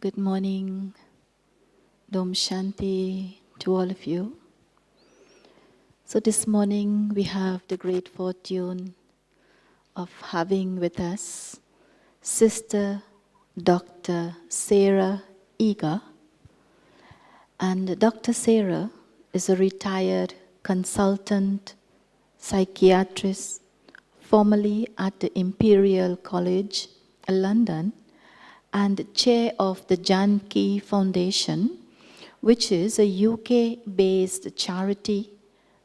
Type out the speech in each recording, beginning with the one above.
Good morning, Dom Shanti to all of you. So this morning we have the great fortune of having with us Sister Dr. Sarah Eager. And Dr. Sarah is a retired consultant psychiatrist, formerly at the Imperial College, London, and chair of the Janki Foundation, which is a UK-based charity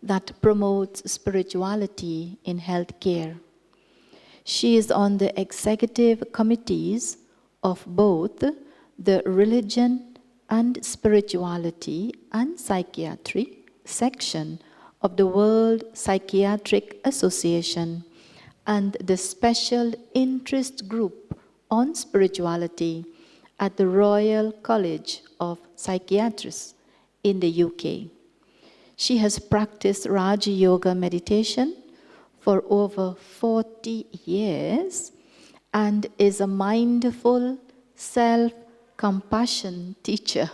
that promotes spirituality in healthcare. She is on the executive committees of both the Religion and Spirituality and Psychiatry section of the World Psychiatric Association and the Special Interest Group on Spirituality at the Royal College of Psychiatrists in the UK. She has practiced Raja Yoga meditation for over 40 years and is a mindful self-compassion teacher.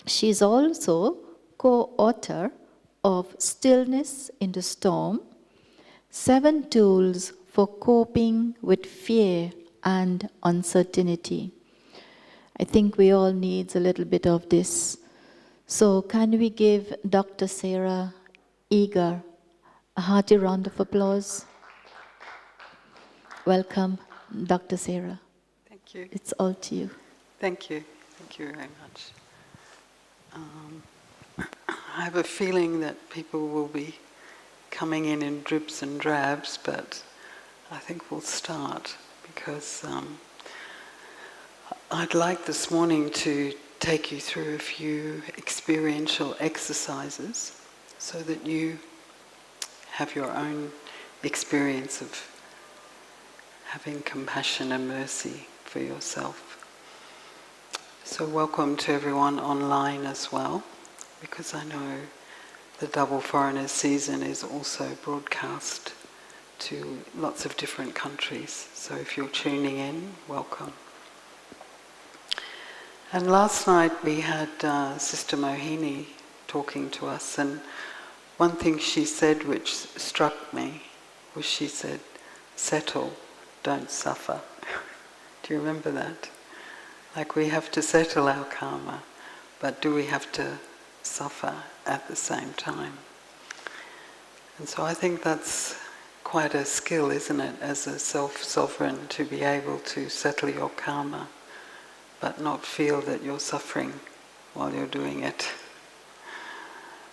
She is also co-author of Stillness in the Storm, 7 Tools for Coping with Fear and Uncertainty. I think we all need a little bit of this. So can we give Dr. Sarah Eager a hearty round of applause? Welcome, Dr. Sarah. Thank you. It's all to you. Thank you. Thank you very much. I have a feeling that people will be coming in dribs and drabs, but I think we'll start because I'd like this morning to take you through a few experiential exercises so that you have your own experience of having compassion and mercy for yourself. So welcome to everyone online as well, because I know the Double Foreigners season is also broadcast to lots of different countries. So if you're tuning in, welcome. And last night we had Sister Mohini talking to us, and one thing she said which struck me was she said, settle, don't suffer. Do you remember that? Like we have to settle our karma, but do we have to suffer at the same time? And so I think that's quite a skill, isn't it, as a self-sovereign, to be able to settle your karma but not feel that you're suffering while you're doing it.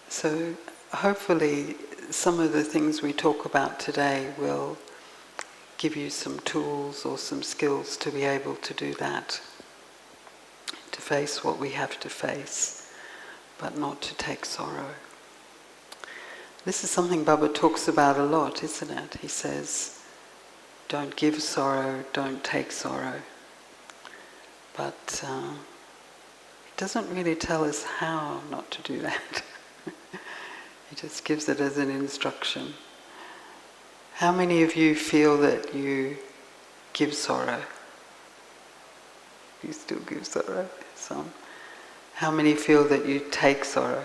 So hopefully some of the things we talk about today will give you some tools or some skills to be able to do that, to face what we have to face, but not to take sorrow. This is something Baba talks about a lot, isn't it? He says, don't give sorrow, don't take sorrow. But he doesn't really tell us how not to do that. He just gives it as an instruction. How many of you feel that you give sorrow? You still give sorrow? Some. How many feel that you take sorrow?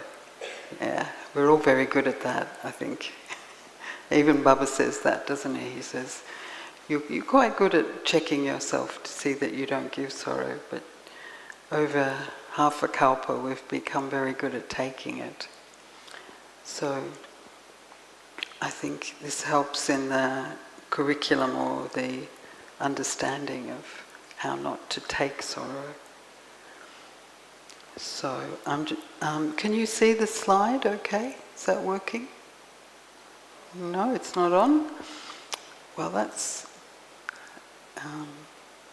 Yeah, we're all very good at that, I think. Even Baba says that, doesn't he? He says, you're quite good at checking yourself to see that you don't give sorrow, but over half a kalpa we've become very good at taking it. So I think this helps in the curriculum or the understanding of how not to take sorrow. So can you see the slide okay? Is that working? No, it's not on? Well, that's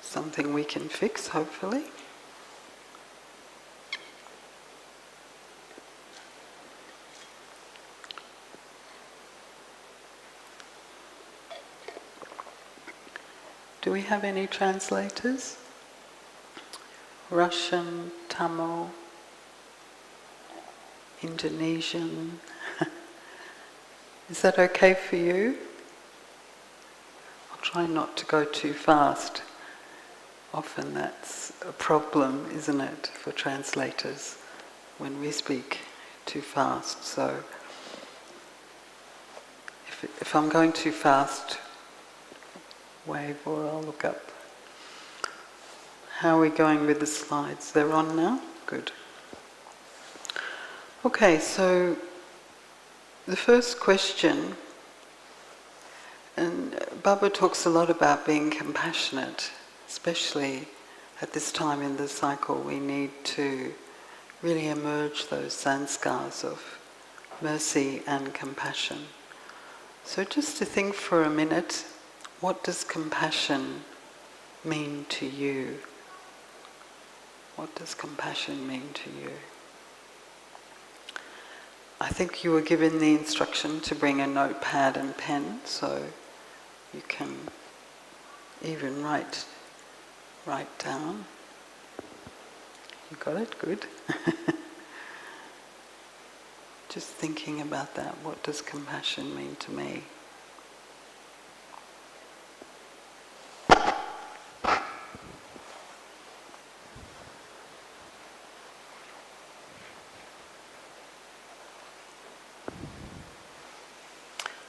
something we can fix, hopefully. Do we have any translators? Russian, Tamil, Indonesian. Is that okay for you? I'll try not to go too fast. often that's a problem, isn't it, for translators when we speak too fast. So if I'm going too fast, wave or I'll look up. How are we going with the slides? They're on now? Good. Okay, so the first question, and Baba talks a lot about being compassionate, especially at this time in the cycle. We need to really emerge those sanskars of mercy and compassion. So just to think for a minute, what does compassion mean to you? What does compassion mean to you? I think you were given the instruction to bring a notepad and pen, so you can even write down. You got it? Good. Just thinking about that. What does compassion mean to me?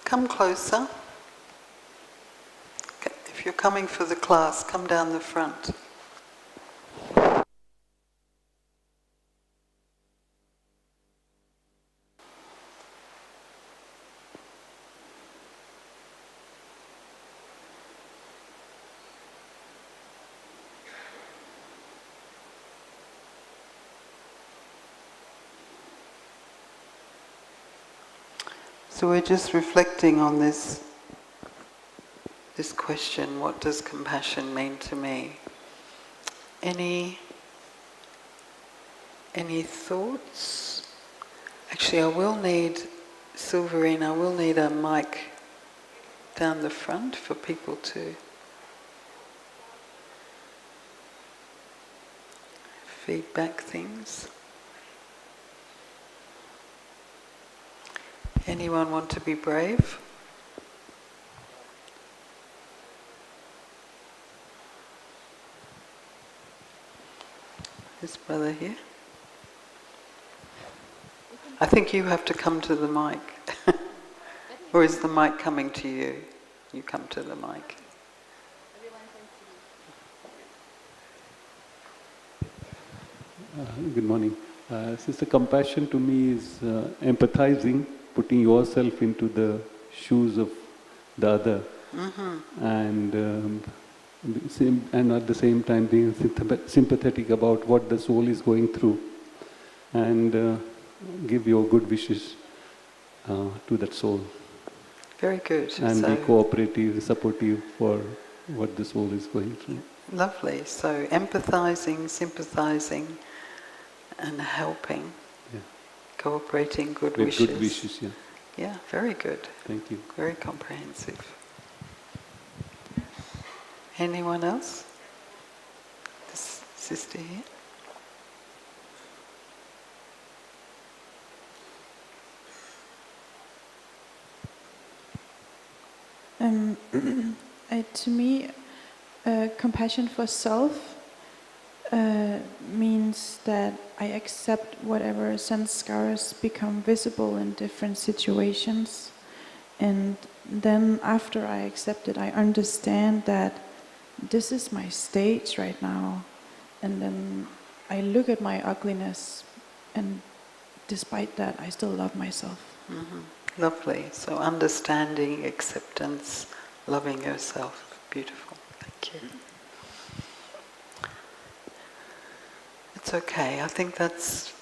Come closer. Okay. If you're coming for the class, come down the front. So we're just reflecting on this question, what does compassion mean to me? Any thoughts? Actually, I will need, Silverine, I will need a mic down the front for people to feedback things. Anyone want to be brave? This brother here. I think you have to come to the mic. Or is the mic coming to you? You come to the mic. Good morning. Sister, compassion to me is empathizing, putting yourself into the shoes of the other, and at the same time being sympathetic about what the soul is going through, and give your good wishes to that soul. Very good. And be cooperative, supportive for what the soul is going through. Lovely. So empathizing, sympathizing, and helping. Yeah. Cooperating, good with wishes. Good wishes, yeah. Yeah, very good. Thank you. Very comprehensive. Anyone else? This sister here? To me, compassion for self means that I accept whatever sanskars become visible in different situations, and then after I accept it, I understand that this is my stage right now, and then I look at my ugliness, and despite that, I still love myself. Mm-hmm. Lovely. So understanding, acceptance, loving yourself. Beautiful. Thank you. It's okay. I think that's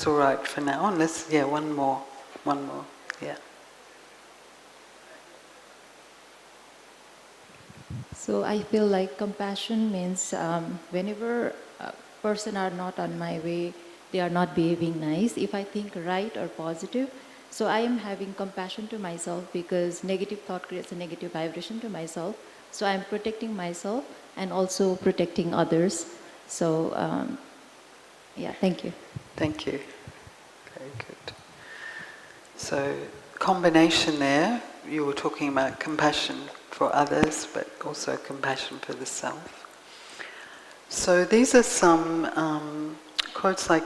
all right for now. Unless, one more. Yeah. So I feel like compassion means whenever a person are not on my way, they are not behaving nice. If I think right or positive, so I am having compassion to myself, because negative thought creates a negative vibration to myself. So I am protecting myself and also protecting others. So thank you. Thank you. Very good. So, combination there, you were talking about compassion for others, but also compassion for the self. So these are some quotes. Like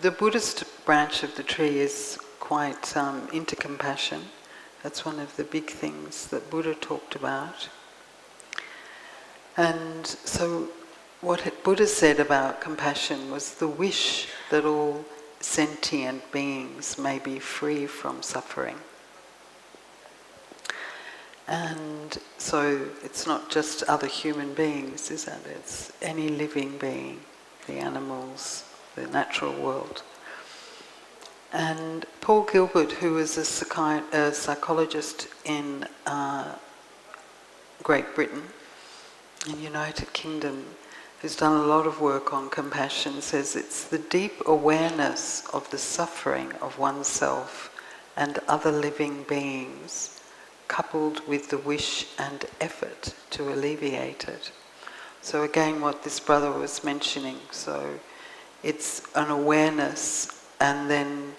the Buddhist branch of the tree is quite into compassion. That's one of the big things that Buddha talked about. And so what Buddha said about compassion was the wish that all sentient beings may be free from suffering. And so it's not just other human beings, is it? It's any living being, the animals, the natural world. And Paul Gilbert, who was a psychologist in Great Britain, in United Kingdom, who's done a lot of work on compassion, says it's the deep awareness of the suffering of oneself and other living beings, coupled with the wish and effort to alleviate it. So again, what this brother was mentioning, so it's an awareness, and then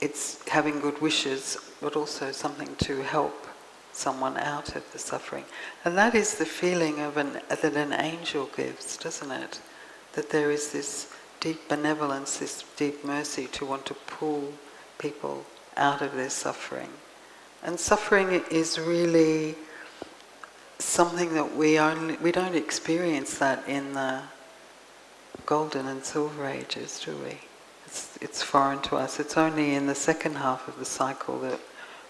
it's having good wishes, but also something to help someone out of the suffering. And that is the feeling that an angel gives, doesn't it? That there is this deep benevolence, this deep mercy to want to pull people out of their suffering. And suffering is really something that we don't experience that in the golden and silver ages, do we? It's foreign to us. It's only in the second half of the cycle that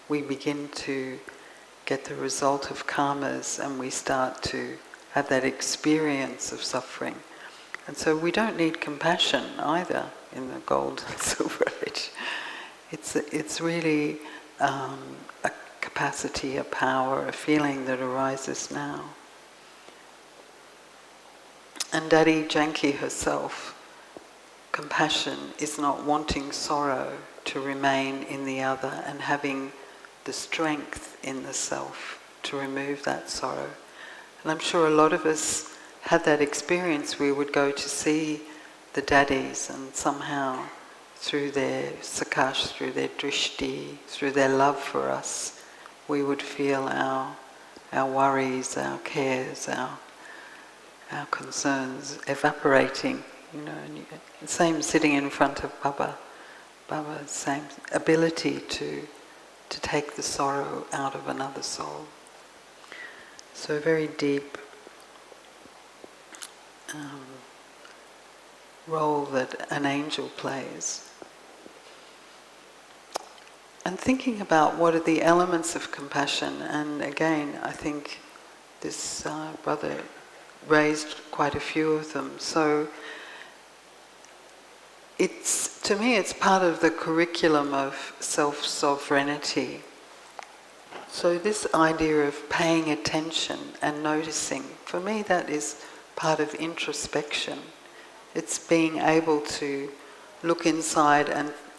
we begin to get the result of karmas and we start to have that experience of suffering. And so we don't need compassion either in the gold and silver age. It's really a capacity, a power, a feeling that arises now. And Daddy Janki herself, compassion is not wanting sorrow to remain in the other and having the strength in the self to remove that sorrow. And I'm sure a lot of us had that experience. We would go to see the daddies and somehow through their sakash, through their drishti, through their love for us, we would feel our worries, our cares, our concerns evaporating, you know. And same sitting in front of Baba. Baba, same ability to take the sorrow out of another soul. So a very deep role that an angel plays. And thinking about what are the elements of compassion, and again, I think this brother raised quite a few of them. So to me, it's part of the curriculum of self-sovereignty. So this idea of paying attention and noticing, for me that is part of introspection. It's being able to look inside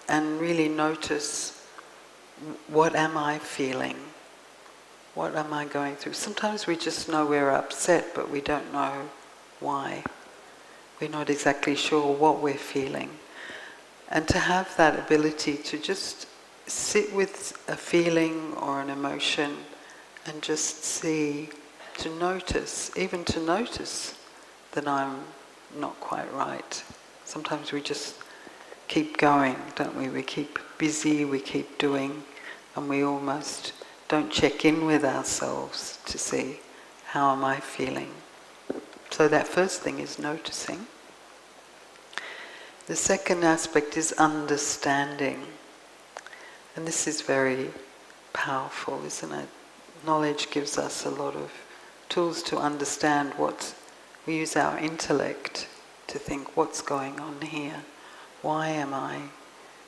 and really notice, what am I feeling? What am I going through? Sometimes we just know we're upset, but we don't know why. We're not exactly sure what we're feeling. And to have that ability to just sit with a feeling or an emotion and just see, to notice, even to notice that I'm not quite right. Sometimes we just keep going, don't we? We keep busy, we keep doing, and we almost don't check in with ourselves to see, how am I feeling? So that first thing is noticing. The second aspect is understanding. And this is very powerful, isn't it? Knowledge gives us a lot of tools to understand we use our intellect to think, what's going on here? Why am I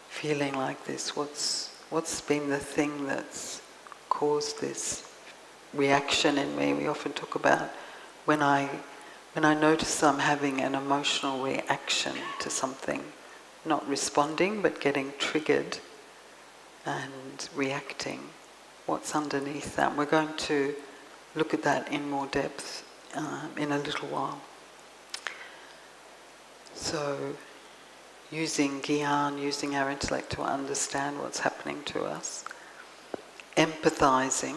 feeling like this? What's been the thing that's caused this reaction in me? We often talk about when I notice I'm having an emotional reaction to something, not responding but getting triggered and reacting. What's underneath that? We're going to look at that in more depth in a little while. So, using Gyan, using our intellect to understand what's happening to us. Empathizing.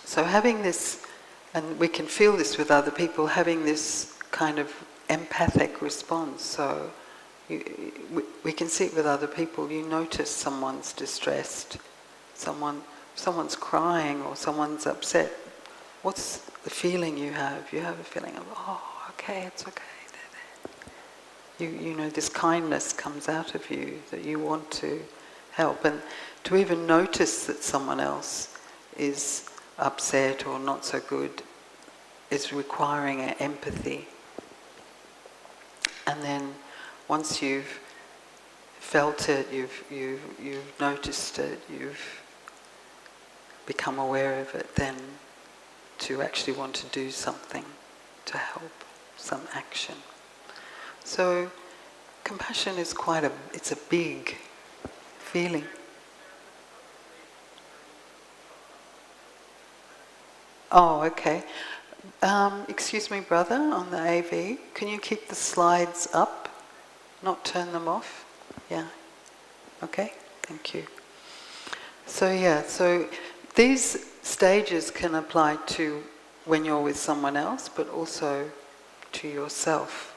So having this, and we can feel this with other people, having this kind of empathic response. So we can see it with other people. You notice someone's distressed, someone's crying or someone's upset. What's the feeling you have? You have a feeling of, oh, okay, it's okay. You know, this kindness comes out of you that you want to help. And to even notice that someone else is upset or not so good is requiring an empathy. And then once you've felt it, you've noticed it, you've become aware of it, then to actually want to do something to help, some action. So compassion is it's a big feeling. Oh, okay. Excuse me, brother, on the AV, can you keep the slides up? Not turn them off? Yeah. Okay, thank you. So these stages can apply to when you're with someone else, but also to yourself.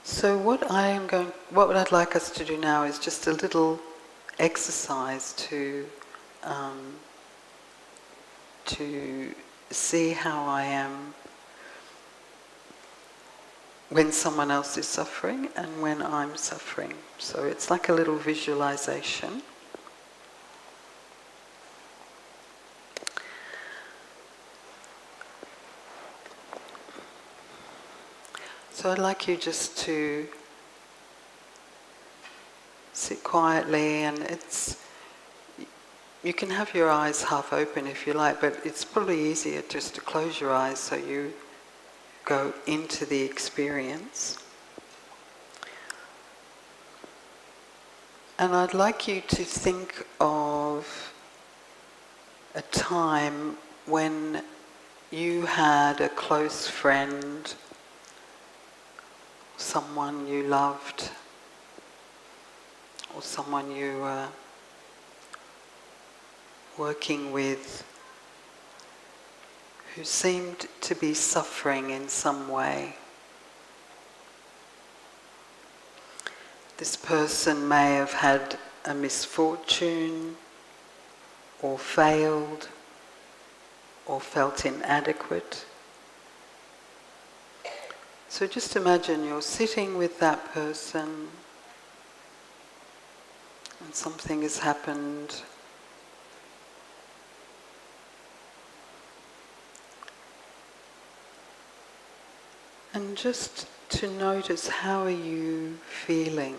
So what I'd like us to do now is just a little exercise to see how I am when someone else is suffering and when I'm suffering. So it's like a little visualization. So I'd like you just to sit quietly, and you can have your eyes half open if you like, but it's probably easier just to close your eyes so you go into the experience. And I'd like you to think of a time when you had a close friend, someone you loved, or someone you were working with who seemed to be suffering in some way. This person may have had a misfortune, or failed, or felt inadequate. So just imagine you're sitting with that person and something has happened. And just to notice, how are you feeling?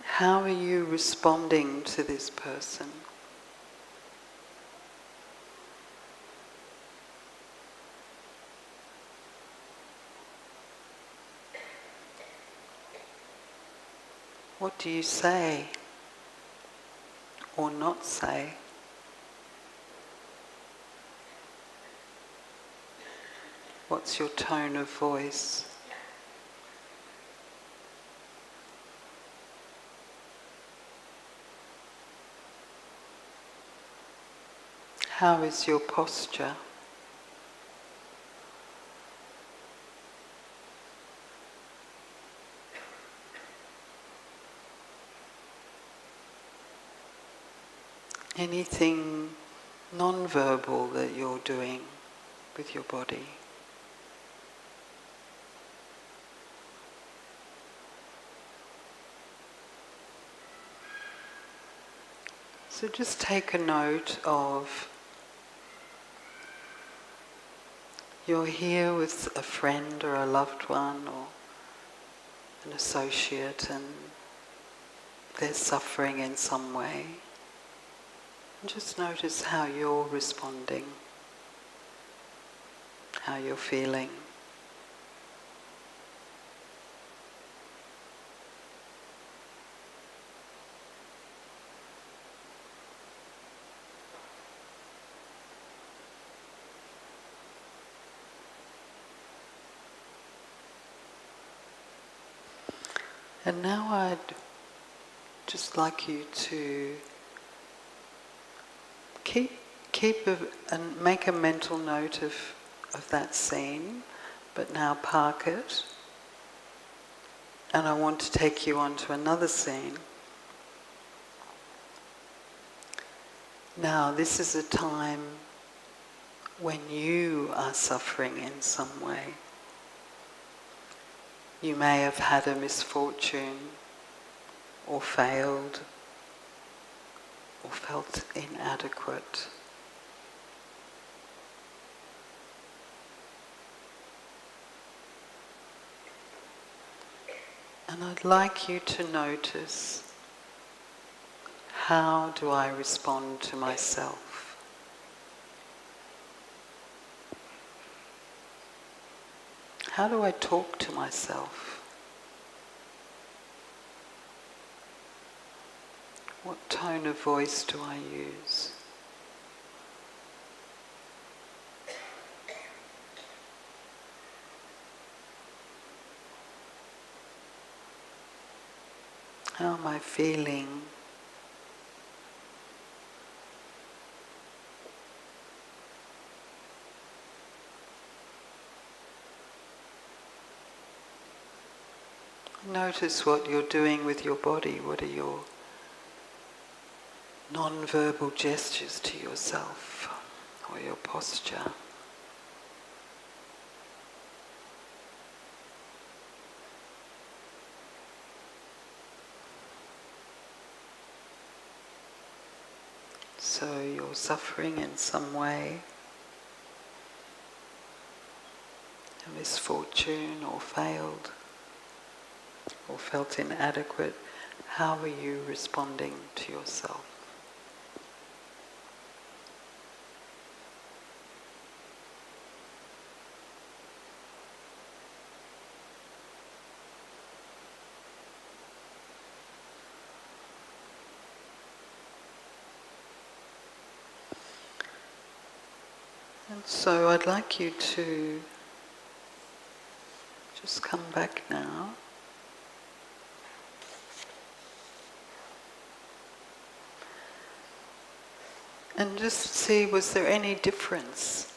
How are you responding to this person? What do you say or not say? What's your tone of voice? How is your posture? Anything non-verbal that you're doing with your body? So just take a note of you're here with a friend or a loved one or an associate, and they're suffering in some way. And just notice how you're responding, how you're feeling. And now I'd just like you to and make a mental note of that scene, but now park it. And I want to take you on to another scene. Now, this is a time when you are suffering in some way. You may have had a misfortune, or failed, or felt inadequate. And I'd like you to notice, how do I respond to myself? How do I talk to myself? What tone of voice do I use? How am I feeling? Notice what you're doing with your body. What are your non-verbal gestures to yourself, or your posture? So you're suffering in some way, a misfortune, or failed, or felt inadequate. How are you responding to yourself? And so I'd like you to just come back now. And just see, was there any difference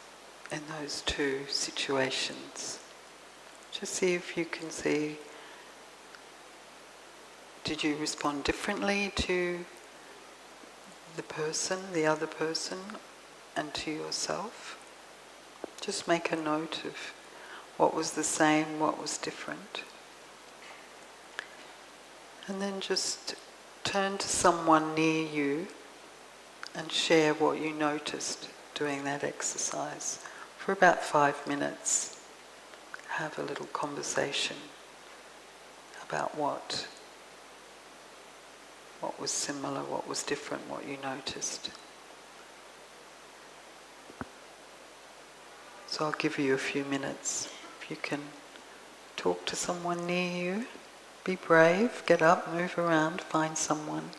in those two situations? Just see if you can see, did you respond differently to the person, the other person, and to yourself? Just make a note of what was the same, what was different. And then just turn to someone near you and share what you noticed doing that exercise. For about 5 minutes, have a little conversation about what was similar, what was different, what you noticed. So I'll give you a few minutes. If you can talk to someone near you, be brave, get up, move around, find someone.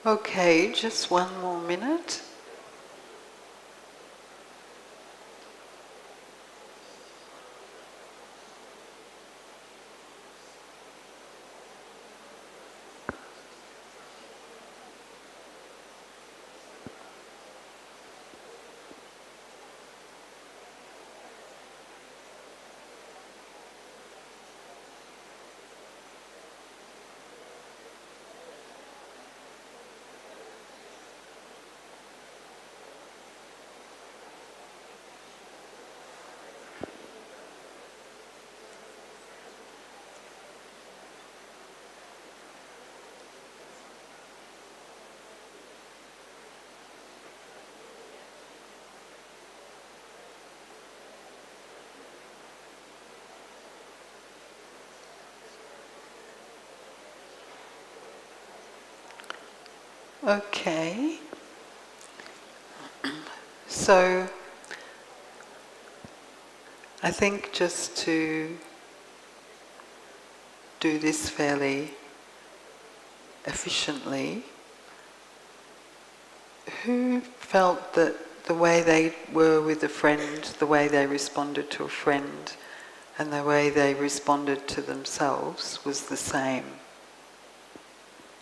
Okay, just one more minute. Okay. So, I think just to do this fairly efficiently, who felt that the way they were with a friend, the way they responded to a friend, and the way they responded to themselves was the same?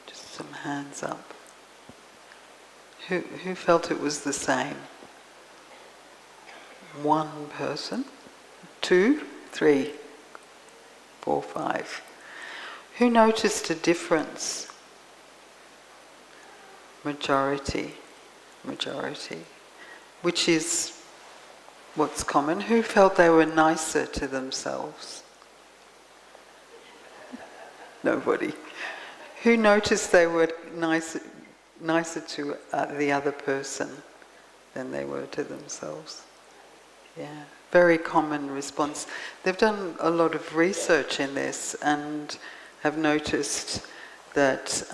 Just some hands up. Who felt it was the same? One person? 2, 3, 4, 5. Who noticed a difference? Majority. Which is what's common. Who felt they were nicer to themselves? Nobody. Who noticed they were nicer to the other person than they were to themselves? Yeah, very common response. They've done a lot of research in this and have noticed that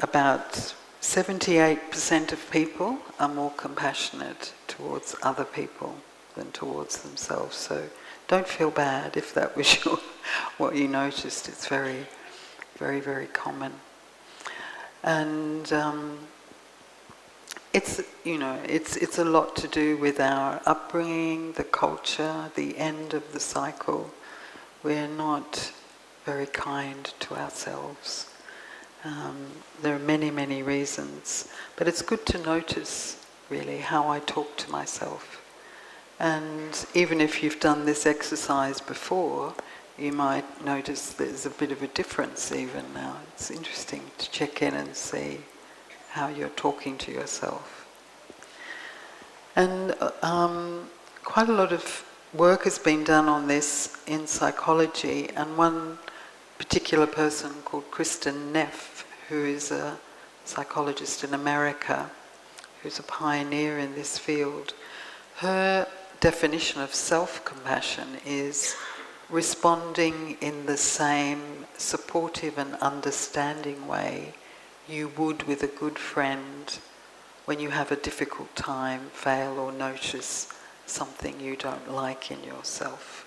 about 78% of people are more compassionate towards other people than towards themselves. So don't feel bad if that was what you noticed. It's very, very, very common. And it's a lot to do with our upbringing, the culture, the end of the cycle. We're not very kind to ourselves. There are many, many reasons, but it's good to notice really how I talk to myself. And even if you've done this exercise before, you might notice there's a bit of a difference even now. It's interesting to check in and see how you're talking to yourself. And quite a lot of work has been done on this in psychology, and one particular person called Kristen Neff, who is a psychologist in America, who's a pioneer in this field, her definition of self-compassion is responding in the same supportive and understanding way you would with a good friend when you have a difficult time, fail, or notice something you don't like in yourself.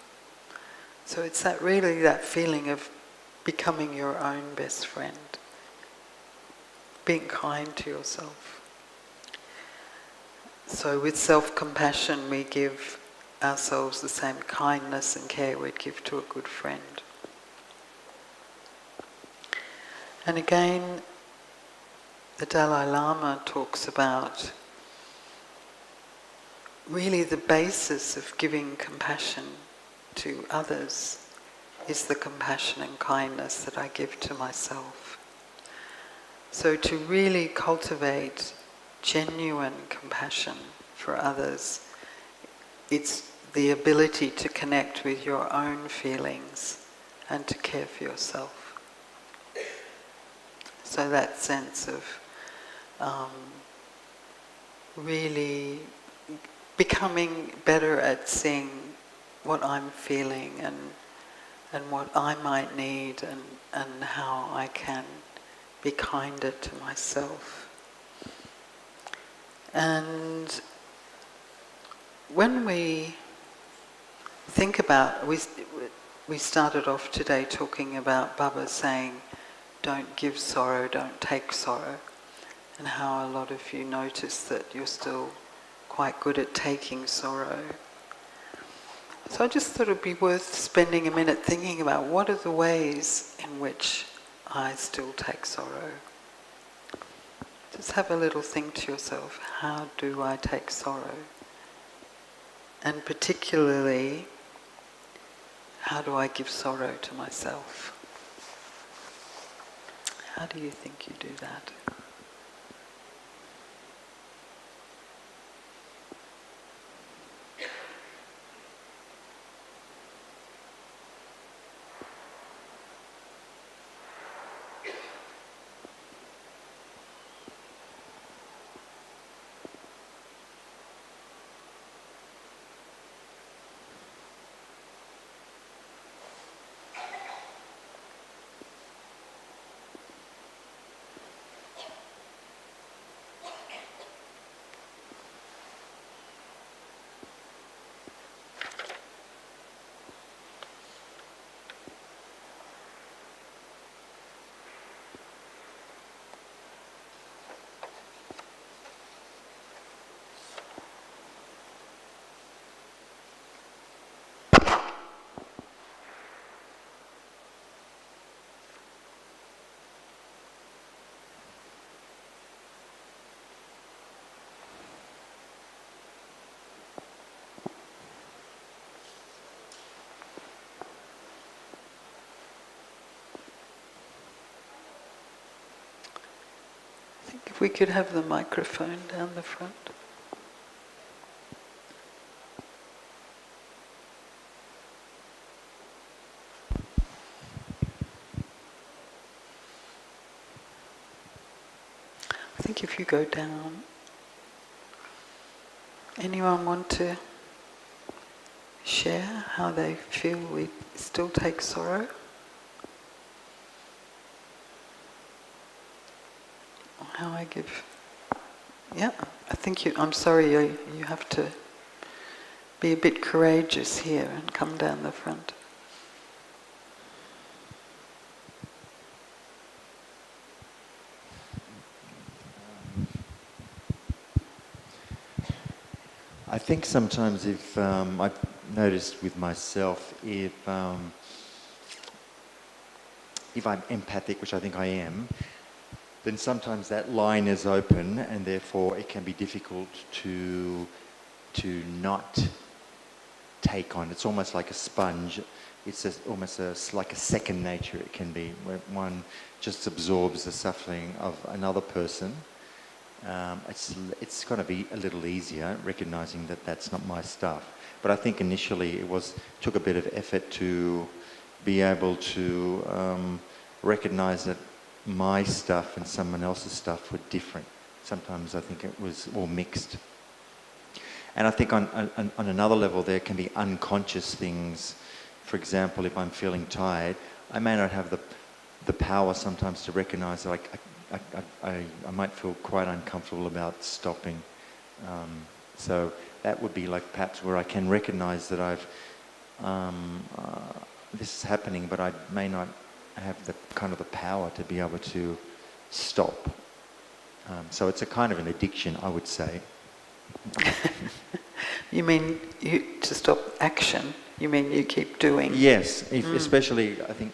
So it's that feeling of becoming your own best friend, being kind to yourself. So with self-compassion we give ourselves the same kindness and care we'd give to a good friend. And again, the Dalai Lama talks about really the basis of giving compassion to others is the compassion and kindness that I give to myself. So to really cultivate genuine compassion for others, it's the ability to connect with your own feelings and to care for yourself. So that sense of really becoming better at seeing what I'm feeling and what I might need and how I can be kinder to myself. And when we think about, we started off today talking about Baba saying, don't give sorrow, don't take sorrow, and how a lot of you notice that you're still quite good at taking sorrow. So I just thought it'd be worth spending a minute thinking about what are the ways in which I still take sorrow. Just have a little think to yourself, how do I take sorrow? And particularly, how do I give sorrow to myself? How do you think you do that? I think if we could have the microphone down the front. I think if you go down, anyone want to share how they feel we still take sorrow? Or how I give... Yeah, I think I'm sorry, you have to be a bit courageous here and come down the front. I think sometimes if I've noticed with myself, if I'm empathic, which I think I am, then sometimes that line is open, and therefore it can be difficult to not take on. It's almost like a sponge. It's like a second nature. It can be where one just absorbs the suffering of another person. It's going to be a little easier, recognizing that that's not my stuff. But I think initially took a bit of effort to be able to recognize that my stuff and someone else's stuff were different. Sometimes I think it was all mixed. And I think on another level there can be unconscious things. For example, if I'm feeling tired, I may not have the power sometimes to recognize that I might feel quite uncomfortable about stopping. So that would be like perhaps where I can recognize that this is happening, but I may not have the power to be able to stop. So it's a kind of an addiction, I would say. You mean to stop action? You mean you keep doing? Yes, especially I think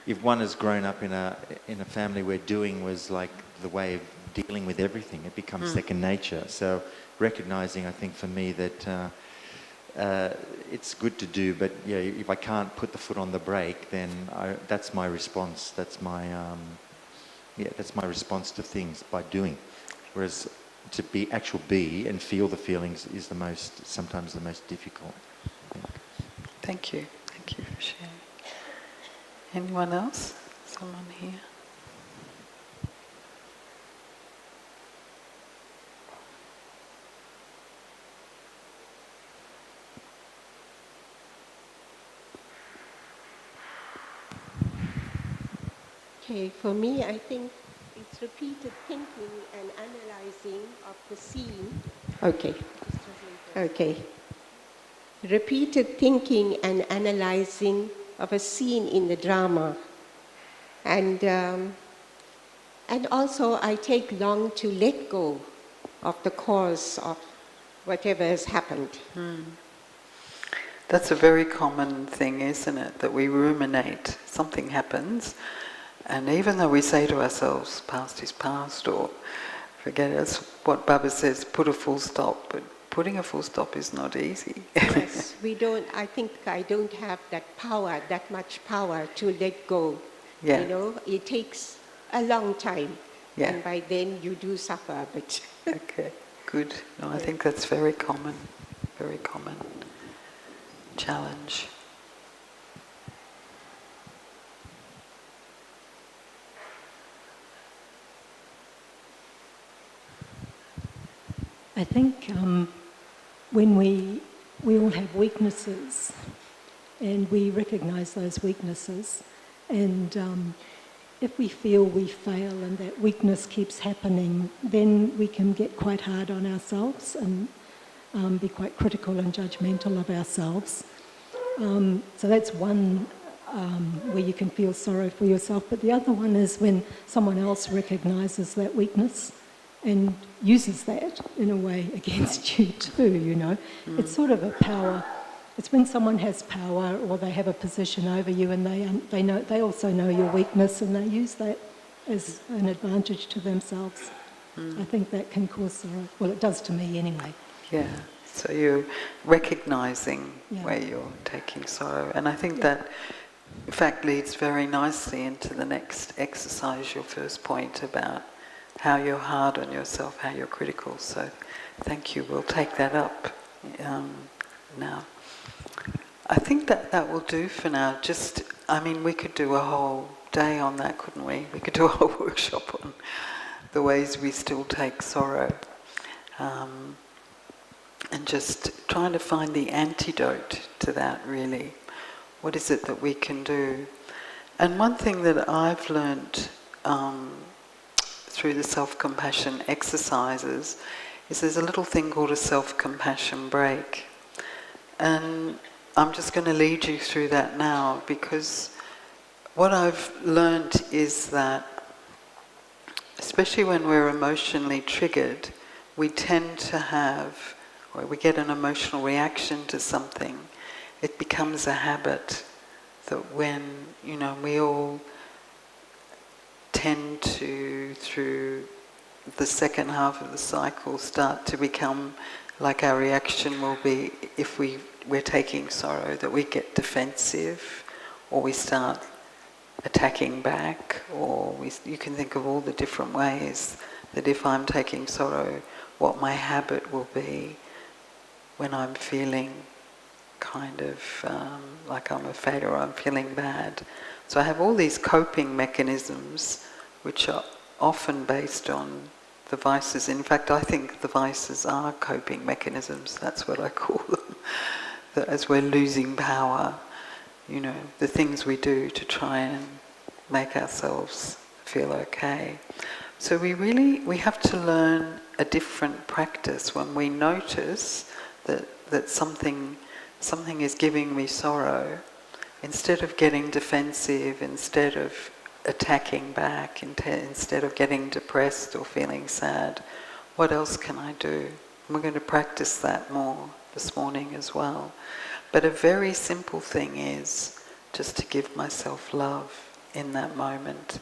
if one has grown up in a family where doing was like the way of dealing with everything, it becomes second nature. So recognizing, I think for me that it's good to do, but yeah, if I can't put the foot on the brake, then that's my response. That's my response to things, by doing. Whereas to be and feel the feelings is sometimes the most difficult. Thank you for sharing. Anyone else? Someone here? Okay, for me, I think it's repeated thinking and analyzing of the scene. Okay. Repeated thinking and analyzing of a scene in the drama. And And also I take long to let go of the cause of whatever has happened. That's a very common thing, isn't it? That we ruminate. Something happens, and even though we say to ourselves, past is past, or forget it, that's what Baba says, put a full stop, but putting a full stop is not easy. Yes, I think I don't have that power, that much power to let go. Yeah. You know, it takes a long time. Yeah. And by then you do suffer a bit. Okay, good. No, I think that's very common challenge. I think when we all have weaknesses, and we recognise those weaknesses, and if we feel we fail and that weakness keeps happening, then we can get quite hard on ourselves and be quite critical and judgmental of ourselves. So that's one where you can feel sorrow for yourself. But the other one is when someone else recognises that weakness and uses that in a way against you too, you know. It's sort of a power. It's when someone has power or they have a position over you and they also know your weakness and they use that as an advantage to themselves. I think that can cause sorrow. Well, it does to me anyway. Yeah, so you're recognising where you're taking sorrow. And I think that, in fact, leads very nicely into the next exercise, your first point about how you're hard on yourself, how you're critical. So thank you. We'll take that up now. I think that will do for now. We could do a whole day on that, couldn't we? We could do a whole workshop on the ways we still take sorrow. And just trying to find the antidote to that, really. What is it that we can do? And one thing that I've learnt through the self-compassion exercises is there's a little thing called a self-compassion break. And I'm just going to lead you through that now, because what I've learnt is that, especially when we're emotionally triggered, we tend to have, or we get an emotional reaction to something, it becomes a habit that when, we all tend to, through the second half of the cycle, start to become like our reaction will be if we're taking sorrow, that we get defensive, or we start attacking back, or you can think of all the different ways that if I'm taking sorrow, what my habit will be when I'm feeling kind of like I'm a failure or I'm feeling bad. So I have all these coping mechanisms which are often based on the vices. In fact, I think the vices are coping mechanisms. That's what I call them. That as we're losing power, the things we do to try and make ourselves feel okay. So we have to learn a different practice when we notice that something is giving me sorrow. Instead of getting defensive, instead of attacking back, instead of getting depressed or feeling sad, what else can I do? And we're going to practice that more this morning as well. But a very simple thing is just to give myself love in that moment,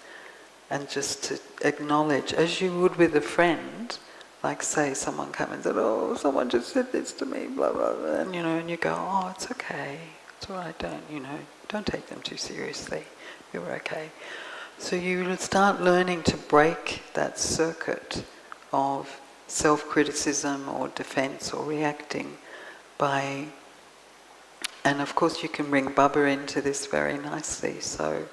and just to acknowledge, as you would with a friend, like say someone comes and said, oh, someone just said this to me, blah, blah, blah, and you go, oh, it's okay, it's all right, don't take them too seriously, you're okay. So you start learning to break that circuit of self-criticism or defense or reacting by, and of course you can bring Baba into this very nicely, so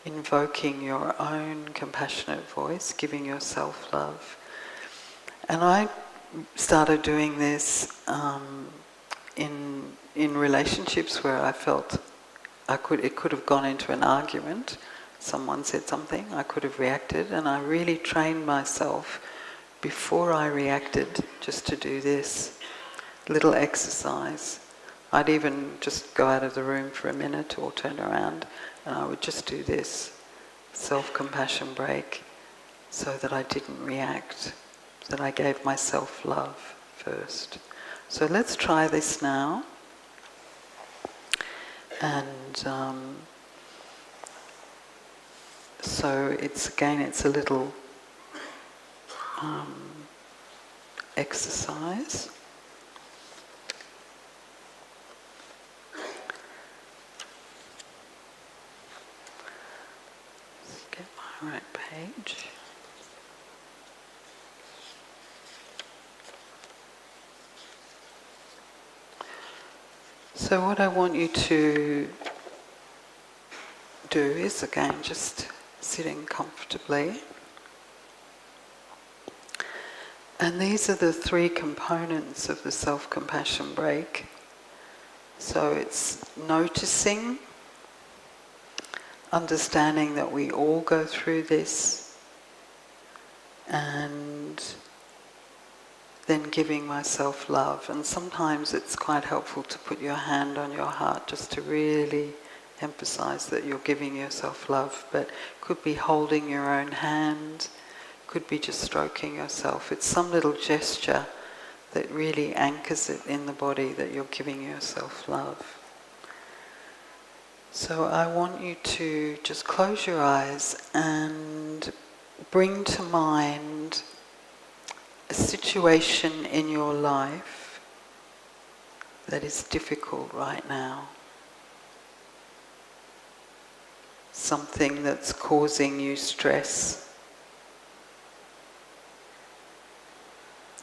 invoking your own compassionate voice, giving yourself love. And I started doing this in relationships where I felt it could have gone into an argument. Someone said something, I could have reacted, and I really trained myself before I reacted just to do this little exercise. I'd even just go out of the room for a minute or turn around, and I would just do this self-compassion break. so that I didn't react, that I gave myself love first. So let's try this now. And so it's a little exercise. Let's get my right page. So what I want you to do is, again, just sitting comfortably. And these are the three components of the self-compassion break. So it's noticing, understanding that we all go through this, and then giving myself love. And sometimes it's quite helpful to put your hand on your heart just to really emphasize that you're giving yourself love. But could be holding your own hand, could be just stroking yourself. It's some little gesture that really anchors it in the body that you're giving yourself love. So I want you to just close your eyes and bring to mind a situation in your life that is difficult right now. Something that's causing you stress.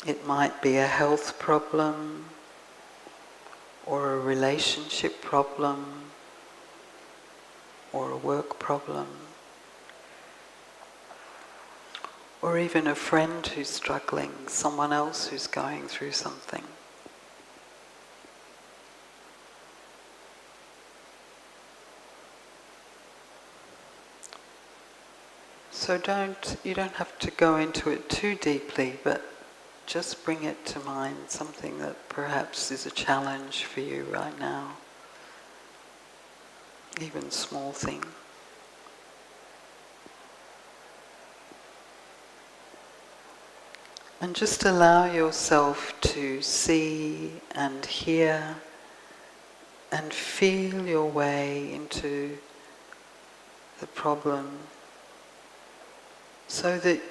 It might be a health problem, or a relationship problem, or a work problem, or even a friend who's struggling, someone else who's going through something. So you don't have to go into it too deeply, but just bring it to mind, something that perhaps is a challenge for you right now, even small thing. And just allow yourself to see and hear and feel your way into the problem, so that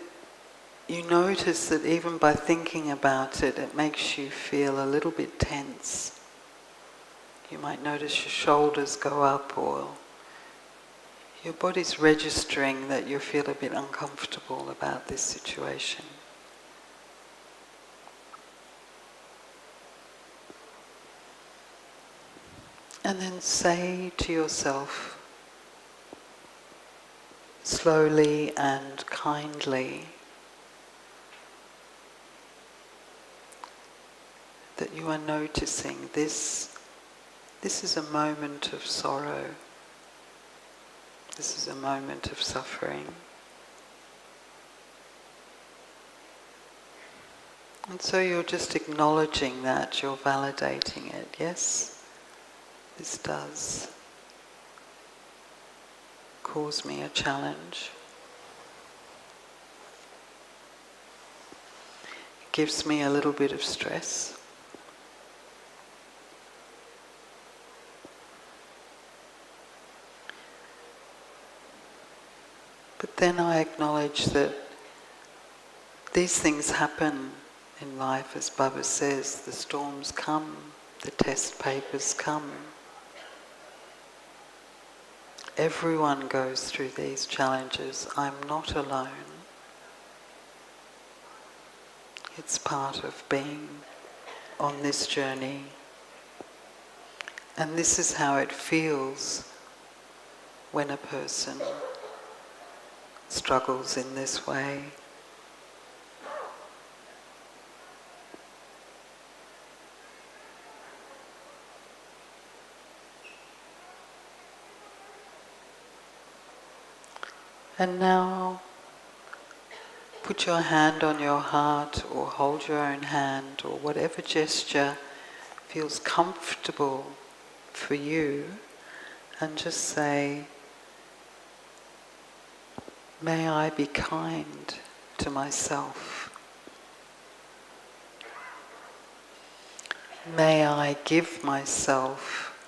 you notice that even by thinking about it, it makes you feel a little bit tense. You might notice your shoulders go up, or your body's registering that you feel a bit uncomfortable about this situation. And then say to yourself, slowly and kindly, that you are noticing this is a moment of sorrow. This is a moment of suffering. And so you're just acknowledging that, you're validating it. Yes, this does cause me a challenge. It gives me a little bit of stress. But then I acknowledge that these things happen in life, as Baba says, the storms come, the test papers come. Everyone goes through these challenges. I'm not alone. It's part of being on this journey. And this is how it feels when a person struggles in this way. And now put your hand on your heart, or hold your own hand, or whatever gesture feels comfortable for you, and just say, May I be kind to myself. May I give myself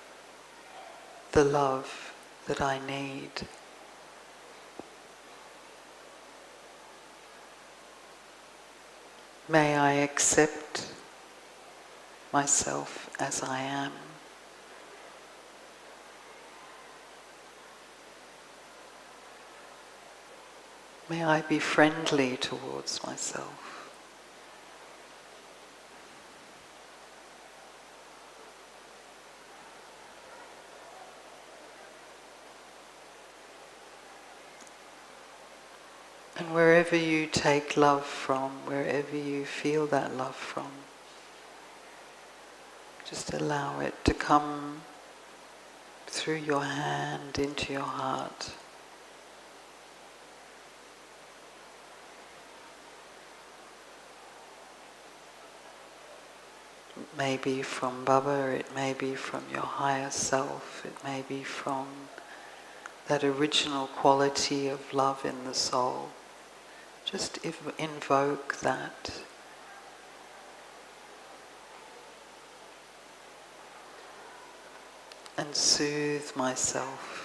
the love that I need. May I accept myself as I am. May I be friendly towards myself. And wherever you take love from, wherever you feel that love from, just allow it to come through your hand into your heart. It may be from Baba, it may be from your higher self, it may be from that original quality of love in the soul. Just invoke that. And soothe myself.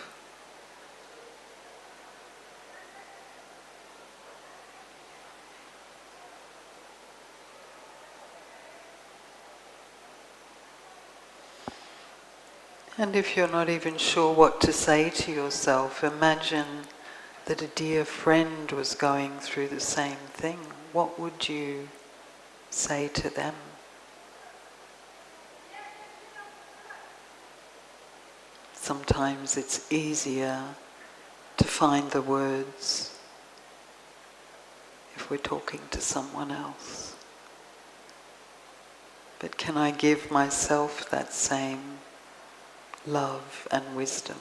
And if you're not even sure what to say to yourself, imagine that a dear friend was going through the same thing. What would you say to them? Sometimes it's easier to find the words if we're talking to someone else. But can I give myself that same love and wisdom?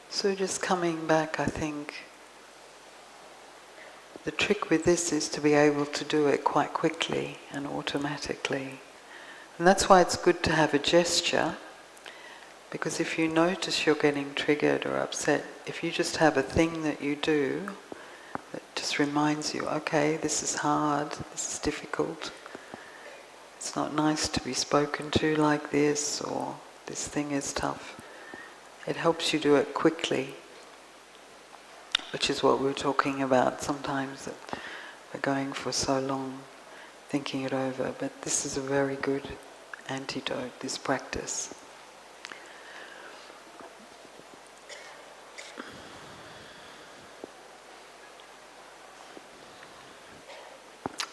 So just coming back, I think the trick with this is to be able to do it quite quickly and automatically. And that's why it's good to have a gesture, because if you notice you're getting triggered or upset, if you just have a thing that you do that just reminds you, okay, this is hard, this is difficult, it's not nice to be spoken to like this, or this thing is tough. It helps you do it quickly, which is what we were talking about sometimes, that we're going for so long thinking it over. But this is a very good antidote, this practice.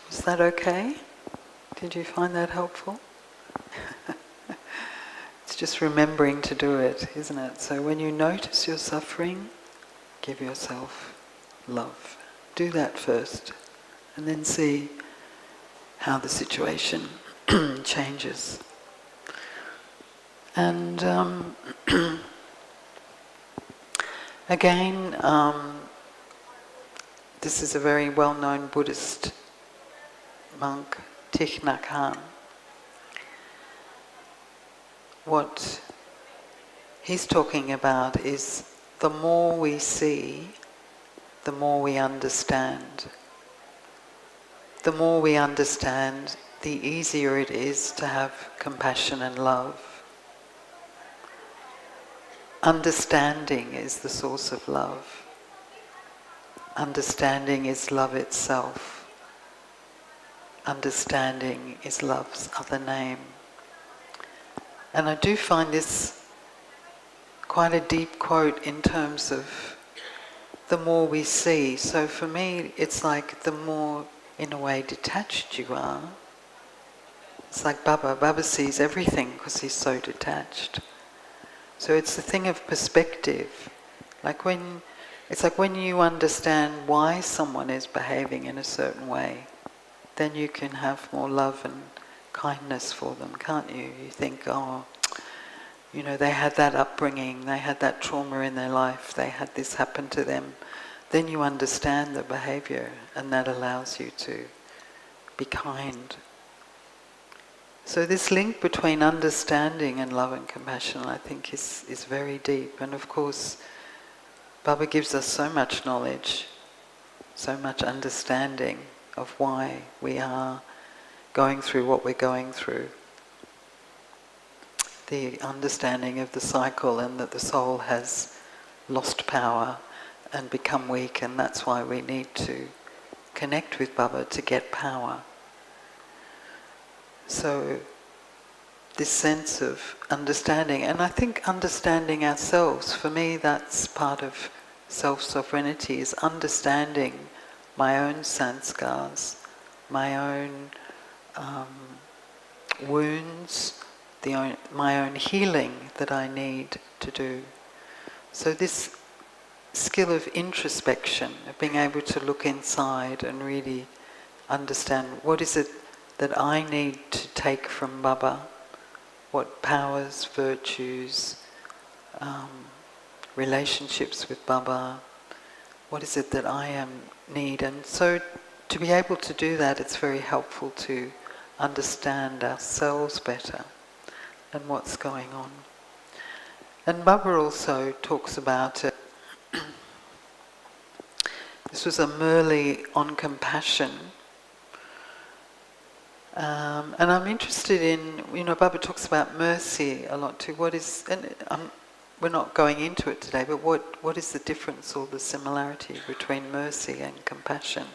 Was that okay? Did you find that helpful? It's just remembering to do it, isn't it? So when you notice you're suffering, give yourself love. Do that first, and then see how the situation changes. And again, this is a very well-known Buddhist monk, Thich Nhat Hanh. What he's talking about is the more we see, the more we understand. The more we understand, the easier it is to have compassion and love. Understanding is the source of love. Understanding is love itself. Understanding is love's other name. And I do find this quite a deep quote in terms of the more we see. So for me, it's like the more, in a way, detached you are. It's like Baba. Baba sees everything because he's so detached. So it's the thing of perspective. It's like when you understand why someone is behaving in a certain way, then you can have more love and kindness for them, can't you? You think, oh, you know, they had that upbringing, they had that trauma in their life, they had this happen to them. Then you understand the behavior, and that allows you to be kind. So this link between understanding and love and compassion, I think, is very deep. And of course, Baba gives us so much knowledge, so much understanding of why we are going through what we're going through. The understanding of the cycle, and that the soul has lost power and become weak, and that's why we need to connect with Baba to get power. So this sense of understanding, and I think understanding ourselves, for me that's part of self-sovereignty, is understanding my own sanskars, my own wounds, my own healing that I need to do. So this skill of introspection, of being able to look inside and really understand what is it that I need to take from Baba, what powers, virtues, relationships with Baba, what is it that I need. And so to be able to do that, it's very helpful to understand ourselves better and what's going on. And Baba also talks about it. This was a Murli on compassion. And I'm interested in, Baba talks about mercy a lot too. We're not going into it today, but what is the difference or the similarity between mercy and compassion?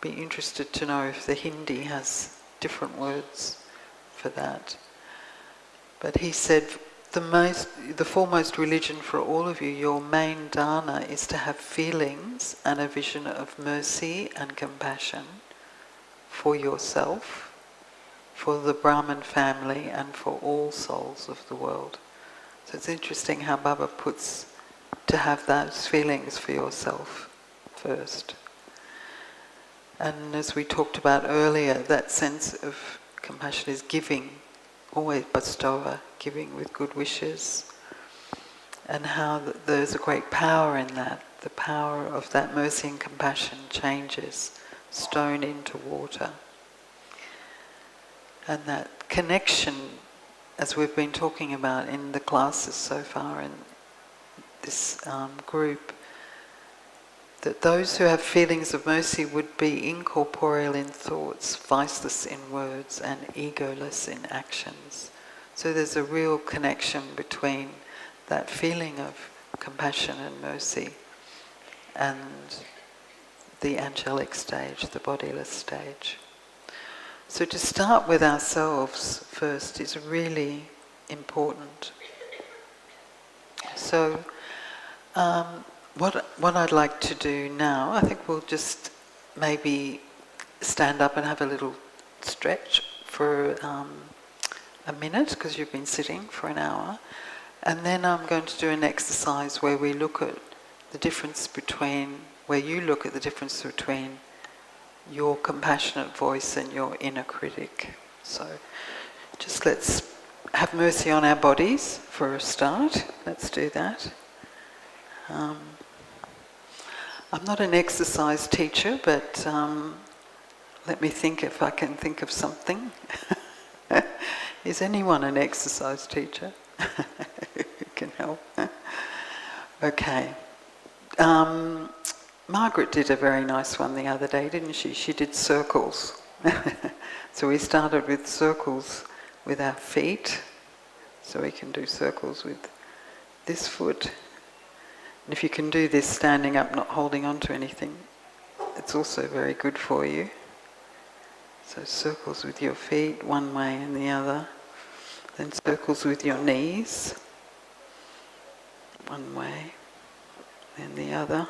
Be interested to know if the Hindi has different words for that. But he said, the foremost religion for all of you, your main dana, is to have feelings and a vision of mercy and compassion for yourself, for the Brahman family, and for all souls of the world. So it's interesting how Baba puts to have those feelings for yourself first. And as we talked about earlier, that sense of compassion is giving, always bestower, giving with good wishes, and how there's a great power in that. The power of that mercy and compassion changes stone into water. And that connection, as we've been talking about in the classes so far in this group, that those who have feelings of mercy would be incorporeal in thoughts, viceless in words, and egoless in actions. So there's a real connection between that feeling of compassion and mercy and the angelic stage, the bodiless stage. So to start with ourselves first is really important. So what I'd like to do now, I think we'll just maybe stand up and have a little stretch for a minute, because you've been sitting for an hour, and then I'm going to do an exercise where we look at the difference between, where you look at the difference between your compassionate voice and your inner critic. So just let's have mercy on our bodies for a start. Let's do that. I'm not an exercise teacher, but let me think if I can think of something. Is anyone an exercise teacher who can help? Okay. Margaret did a very nice one the other day, didn't she? She did circles. So we started with circles with our feet. So we can do circles with this foot. And if you can do this standing up, not holding on to anything, it's also very good for you. So circles with your feet, one way and the other. Then circles with your knees, one way, then the other.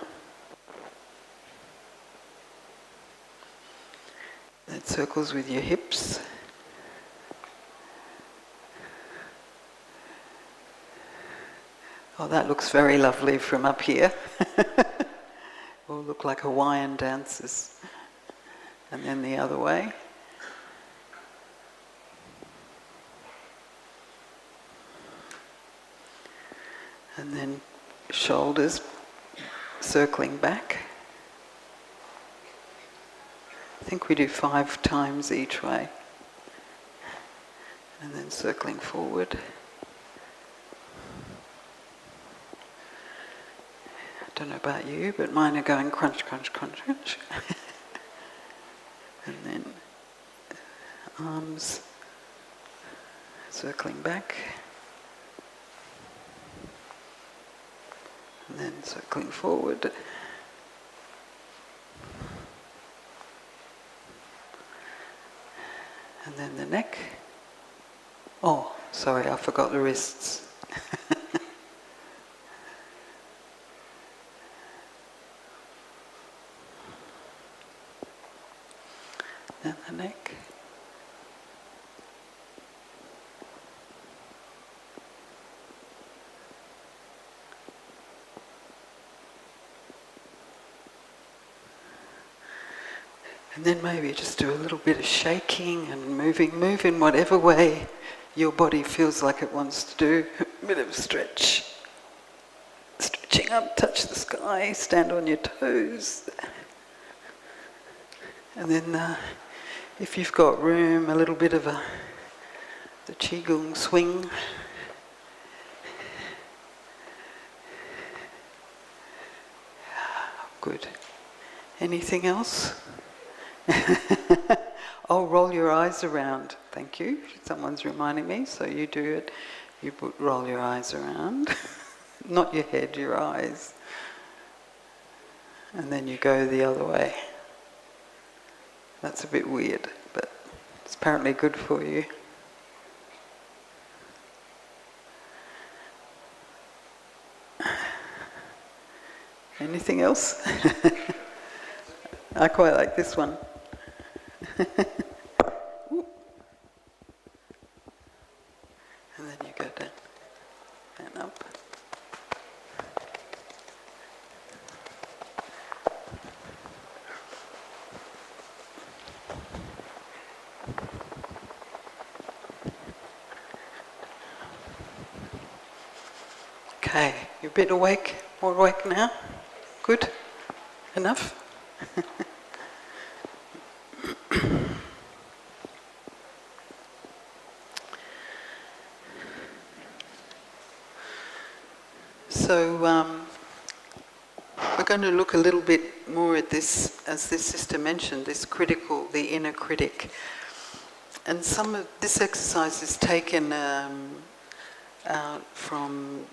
Then circles with your hips. Oh, that looks very lovely from up here. All look like Hawaiian dancers. And then the other way. And then shoulders circling back. I think we do 5 times each way. And then circling forward. I don't know about you, but mine are going crunch, crunch, crunch, crunch. And then arms circling back. And then circling forward. And then the neck. Oh, sorry, I forgot the wrists. Then the neck. And then maybe just do a little bit of shaking and move in whatever way your body feels like it wants to do. A bit of a stretch. Stretching up, touch the sky, stand on your toes. And then if you've got room, a little bit of the Qigong swing. Good. Anything else? Oh, roll your eyes around. Thank you. Someone's reminding me, so you do it. You roll your eyes around. Not your head, your eyes. And then you go the other way. That's a bit weird, but it's apparently good for you. Anything else? I quite like this one. And then you go down and up. Okay, you're a bit awake, more awake now? Good? Enough? So we're going to look a little bit more at this, as this sister mentioned, this critical, the inner critic. And some of this exercise is taken out from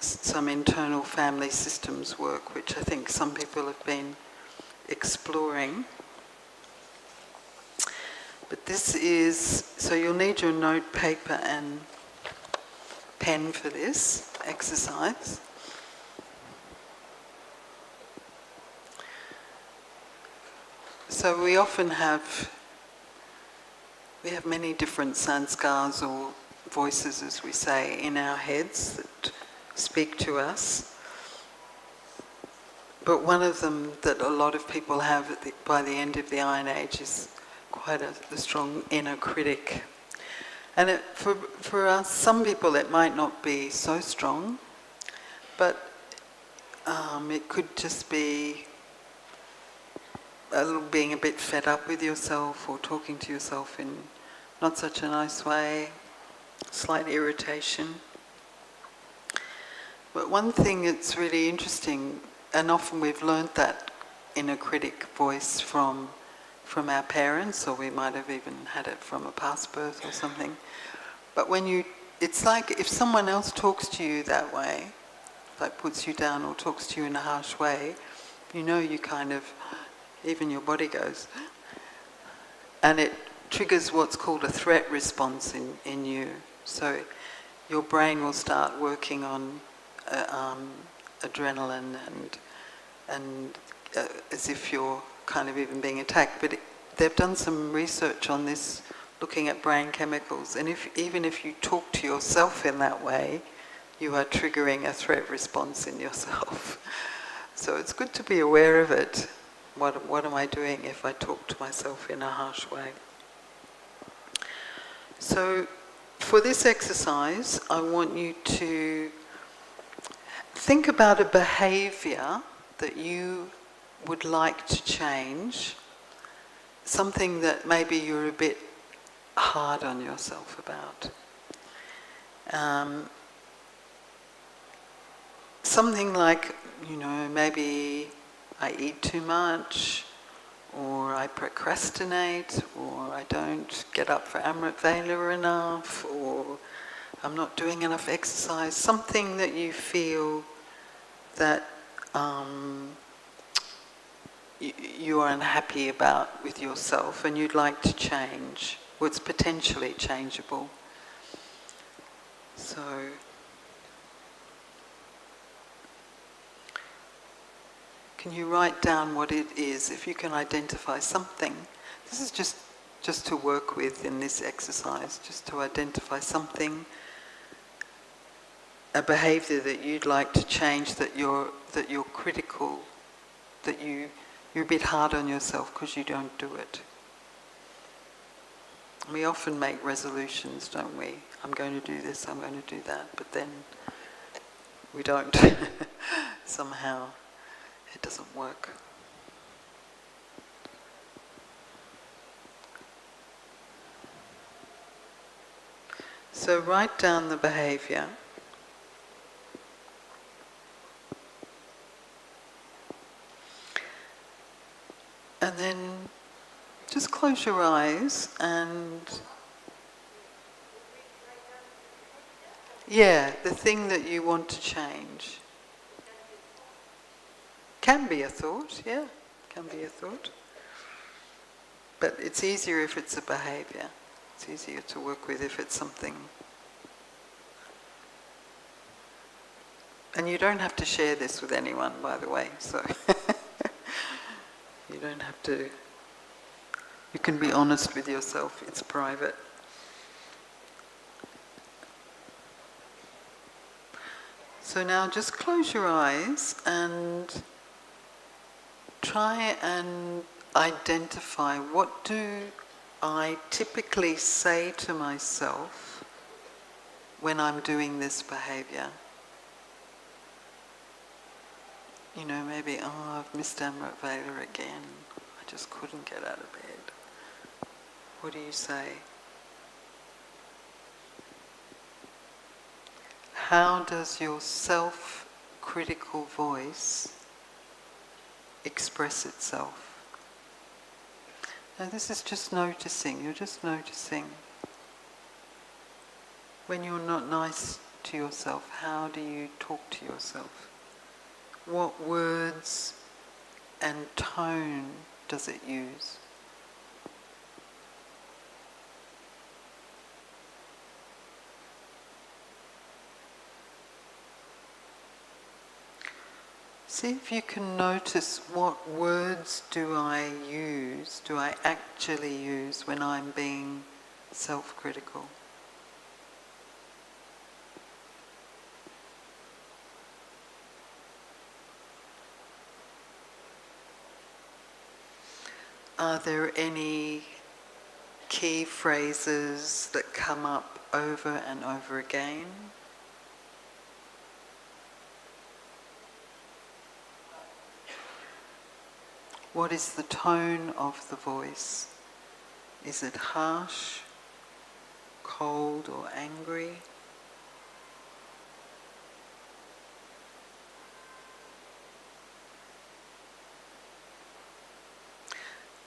some internal family systems work, which I think some people have been exploring. But this is, so you'll need your note paper and pen for this exercise. So we often have many different sanskars, or voices, as we say, in our heads that speak to us. But one of them that a lot of people have by the end of the Iron Age is quite a strong inner critic. And for us, some people it might not be so strong, but it could just be being a bit fed up with yourself, or talking to yourself in not such a nice way, slight irritation. But one thing that's really interesting, and often we've learnt that inner critic voice from our parents, or we might have even had it from a past birth or something. But it's like if someone else talks to you that way, like puts you down or talks to you in a harsh way, you kind of, even your body goes, and it triggers what's called a threat response in you. So your brain will start working on adrenaline and as if you're kind of even being attacked. But they've done some research on this, looking at brain chemicals, and even if you talk to yourself in that way, you are triggering a threat response in yourself. So it's good to be aware of it. What am I doing if I talk to myself in a harsh way? So, for this exercise, I want you to think about a behavior that you would like to change, something that maybe you're a bit hard on yourself about. Something like, maybe I eat too much, or I procrastinate, or I don't get up for Amrit Vela enough, or I'm not doing enough exercise. Something that you feel that you are unhappy about with yourself and you'd like to change, or it's potentially changeable. So, can you write down what it is, if you can identify something? This is just to work with in this exercise, just to identify something, a behavior that you'd like to change, that you're critical, that you're a bit hard on yourself because you don't do it. We often make resolutions, don't we? I'm going to do this, I'm going to do that, but then we don't. Somehow it doesn't work. So write down the behavior. And then just close your eyes and... Yeah, the thing that you want to change. Can be a thought, yeah, can be a thought. But it's easier if it's a behavior. It's easier to work with if it's something. And you don't have to share this with anyone, by the way, so you don't have to. You can be honest with yourself, it's private. So now just close your eyes and try and identify, what do I typically say to myself when I'm doing this behavior? Maybe, I've missed Amrit Vela again. I just couldn't get out of bed. What do you say? How does your self-critical voice express itself? Now this is just noticing, you're just noticing. When you're not nice to yourself, how do you talk to yourself? What words and tone does it use? See if you can notice, what words do I actually use when I'm being self-critical? Are there any key phrases that come up over and over again? What is the tone of the voice? Is it harsh, cold, or angry?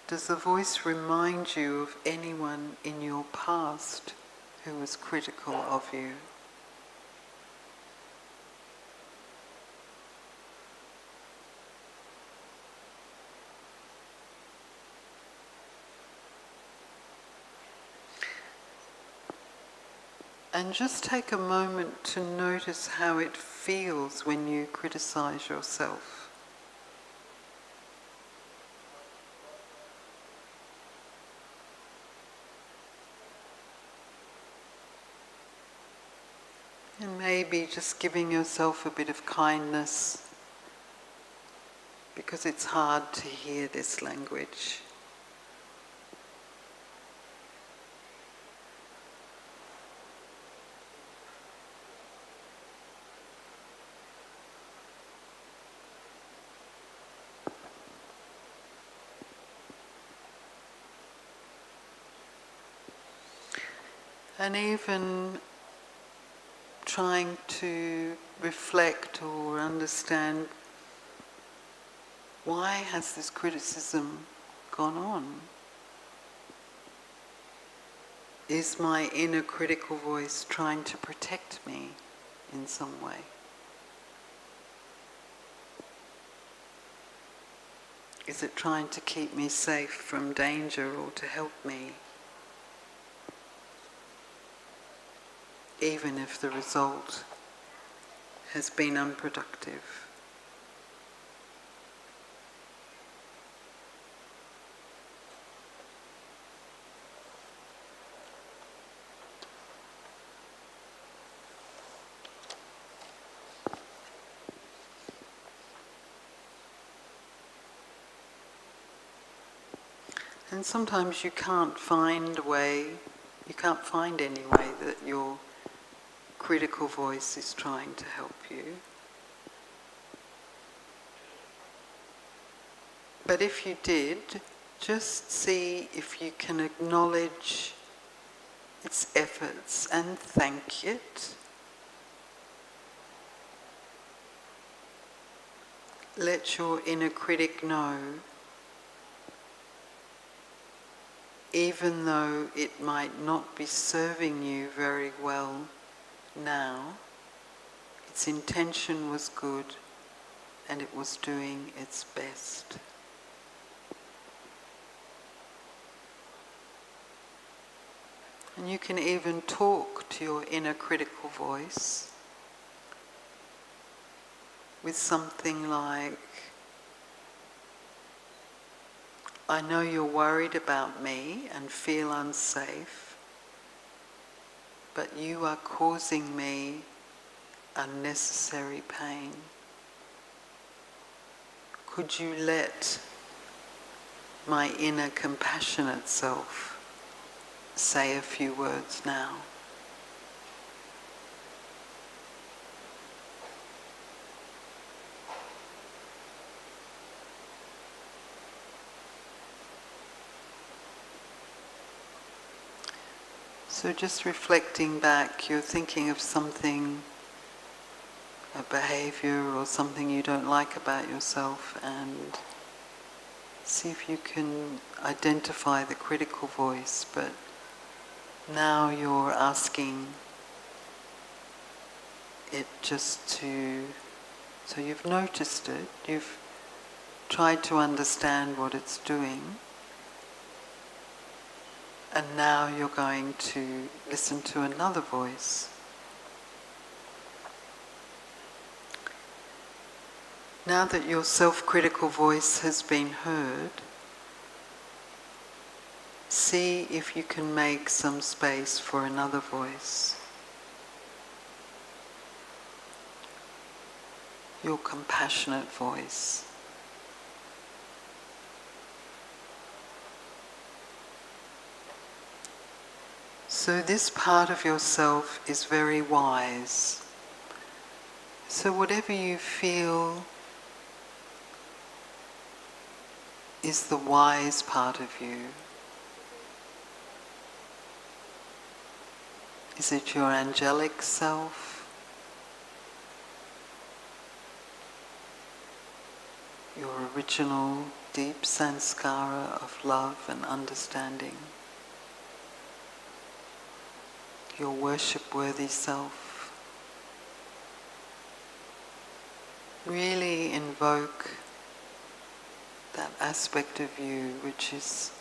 Does the voice remind you of anyone in your past who was critical of you? And just take a moment to notice how it feels when you criticize yourself. And maybe just giving yourself a bit of kindness because it's hard to hear this language. And even trying to reflect or understand, why has this criticism gone on? Is my inner critical voice trying to protect me in some way? Is it trying to keep me safe from danger or to help me? Even if the result has been unproductive. And sometimes you can't find any way that your critical voice is trying to help you. But if you did, just see if you can acknowledge its efforts and thank it. Let your inner critic know, even though it might not be serving you very well now, its intention was good and it was doing its best. And you can even talk to your inner critical voice with something like, I know you're worried about me and feel unsafe, but you are causing me unnecessary pain. Could you let my inner compassionate self say a few words now? So just reflecting back, you're thinking of something, a behavior or something you don't like about yourself, and see if you can identify the critical voice, but now you're asking it just to, so you've noticed it, you've tried to understand what it's doing, and now you're going to listen to another voice. Now that your self-critical voice has been heard, see if you can make some space for another voice. Your compassionate voice. So this part of yourself is very wise. So whatever you feel is the wise part of you. Is it your angelic self? Your original deep sanskara of love and understanding? Your worship-worthy self? Really invoke that aspect of you which is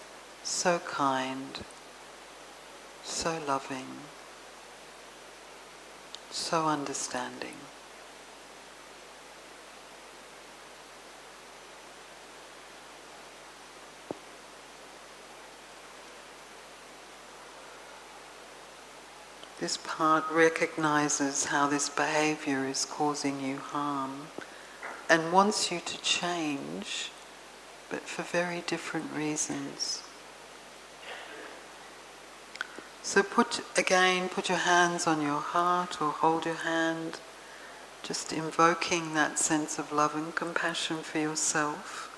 so kind, so loving, so understanding. This part recognizes how this behavior is causing you harm, and wants you to change, but for very different reasons. So put your hands on your heart or hold your hand, just invoking that sense of love and compassion for yourself.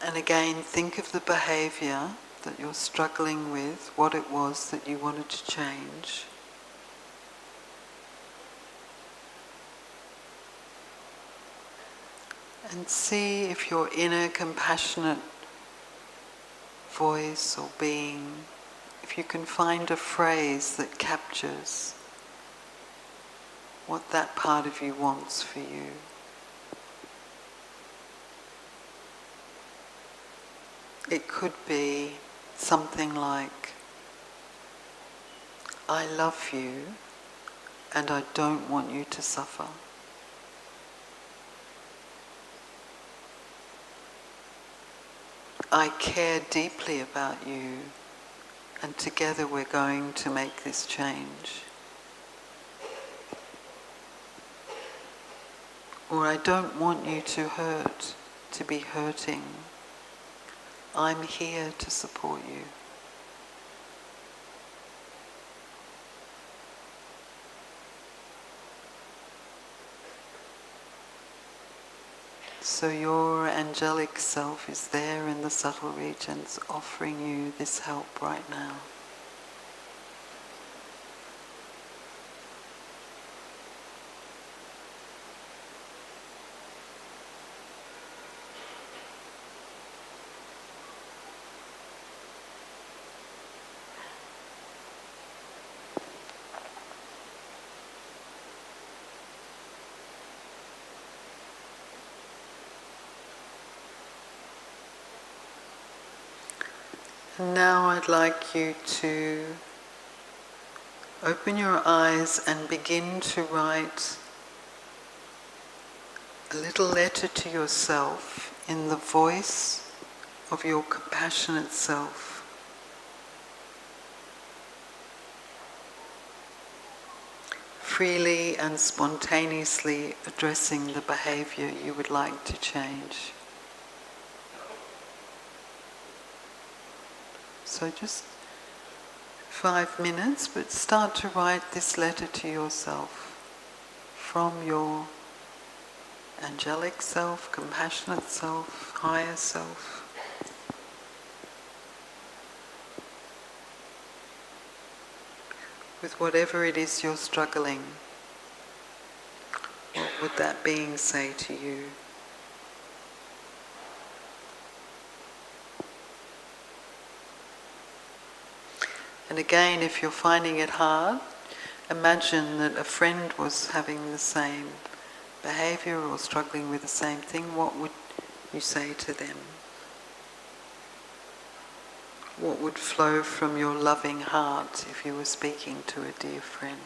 And again, think of the behavior that you're struggling with, what it was that you wanted to change. And see if your inner compassionate voice or being, if you can find a phrase that captures what that part of you wants for you. It could be something like, I love you and I don't want you to suffer. I care deeply about you and together we're going to make this change. Or I don't want you to hurt, to be hurting. I'm here to support you. So your angelic self is there in the subtle regions offering you this help right now. And now I'd like you to open your eyes and begin to write a little letter to yourself in the voice of your compassionate self. Freely and spontaneously addressing the behavior you would like to change. So just 5 minutes, but start to write this letter to yourself from your angelic self, compassionate self, higher self. With whatever it is you're struggling, what would that being say to you? And again, if you're finding it hard, imagine that a friend was having the same behavior or struggling with the same thing. What would you say to them? What would flow from your loving heart if you were speaking to a dear friend?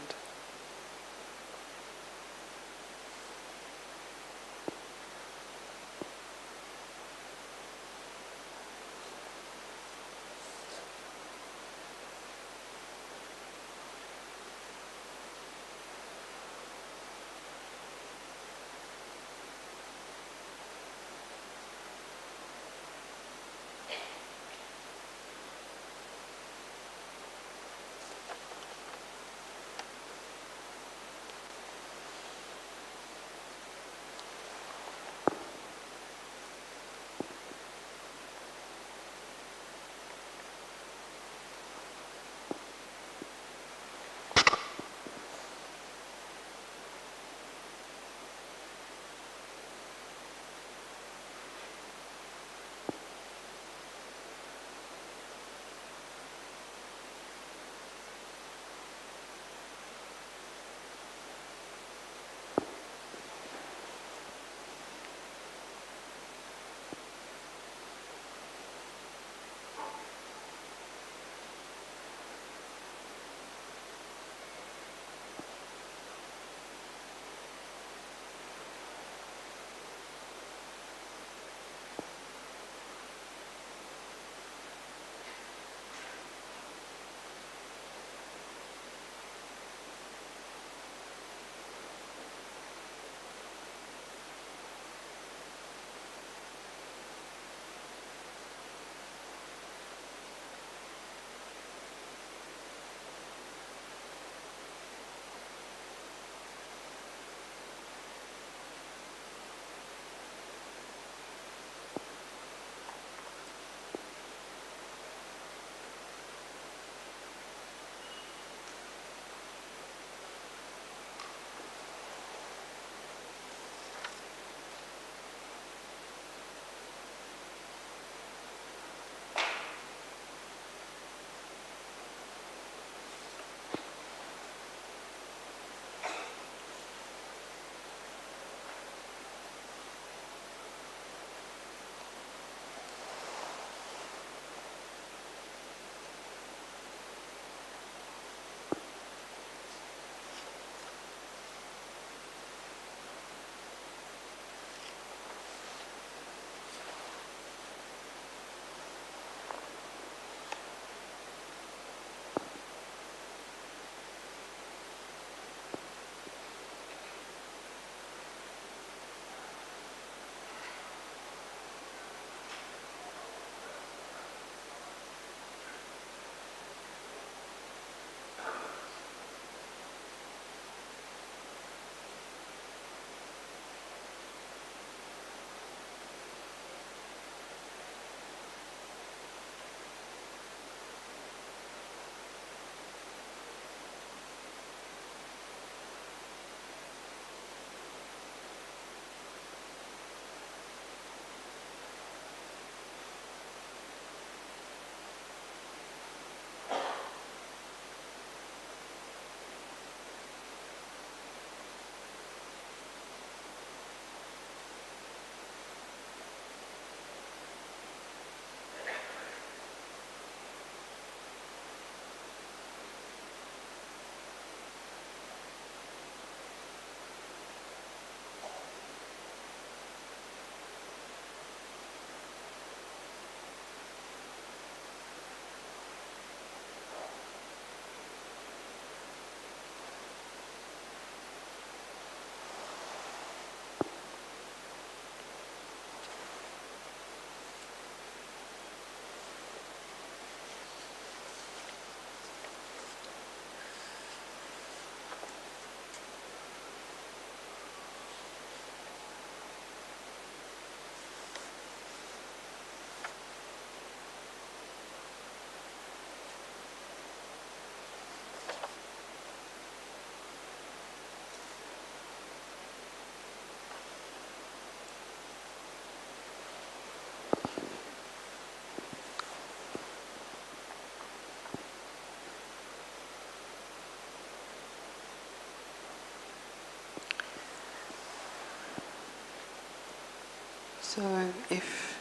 So if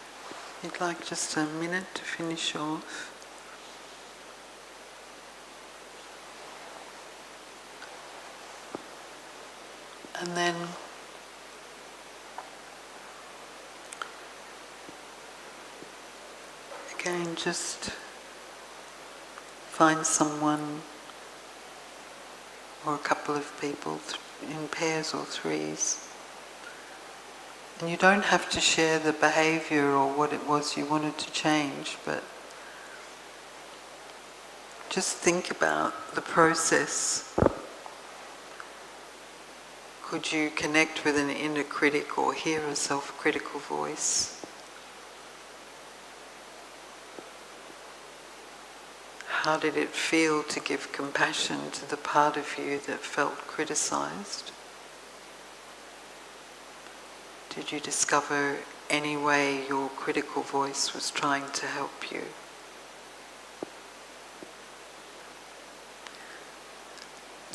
you'd like just a minute to finish off. And then again, just find someone or a couple of people in pairs or threes. And you don't have to share the behavior or what it was you wanted to change, but just think about the process. Could you connect with an inner critic or hear a self-critical voice? How did it feel to give compassion to the part of you that felt criticized? Did you discover any way your critical voice was trying to help you?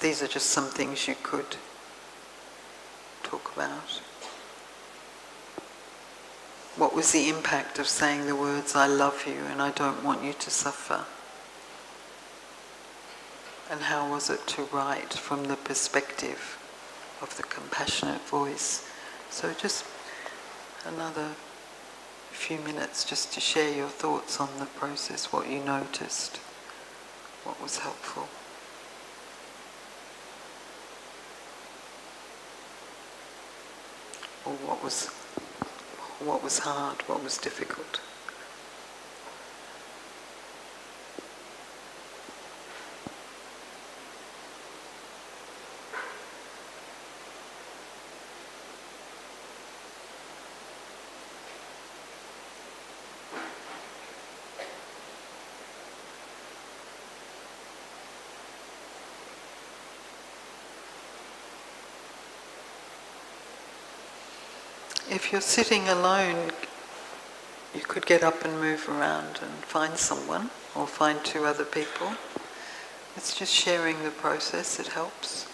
These are just some things you could talk about. What was the impact of saying the words, "I love you and I don't want you to suffer"? And how was it to write from the perspective of the compassionate voice? So just another few minutes just to share your thoughts on the process, what you noticed, what was helpful. Or what was hard, what was difficult. If you're sitting alone, you could get up and move around and find someone or find two other people. It's just sharing the process, it helps.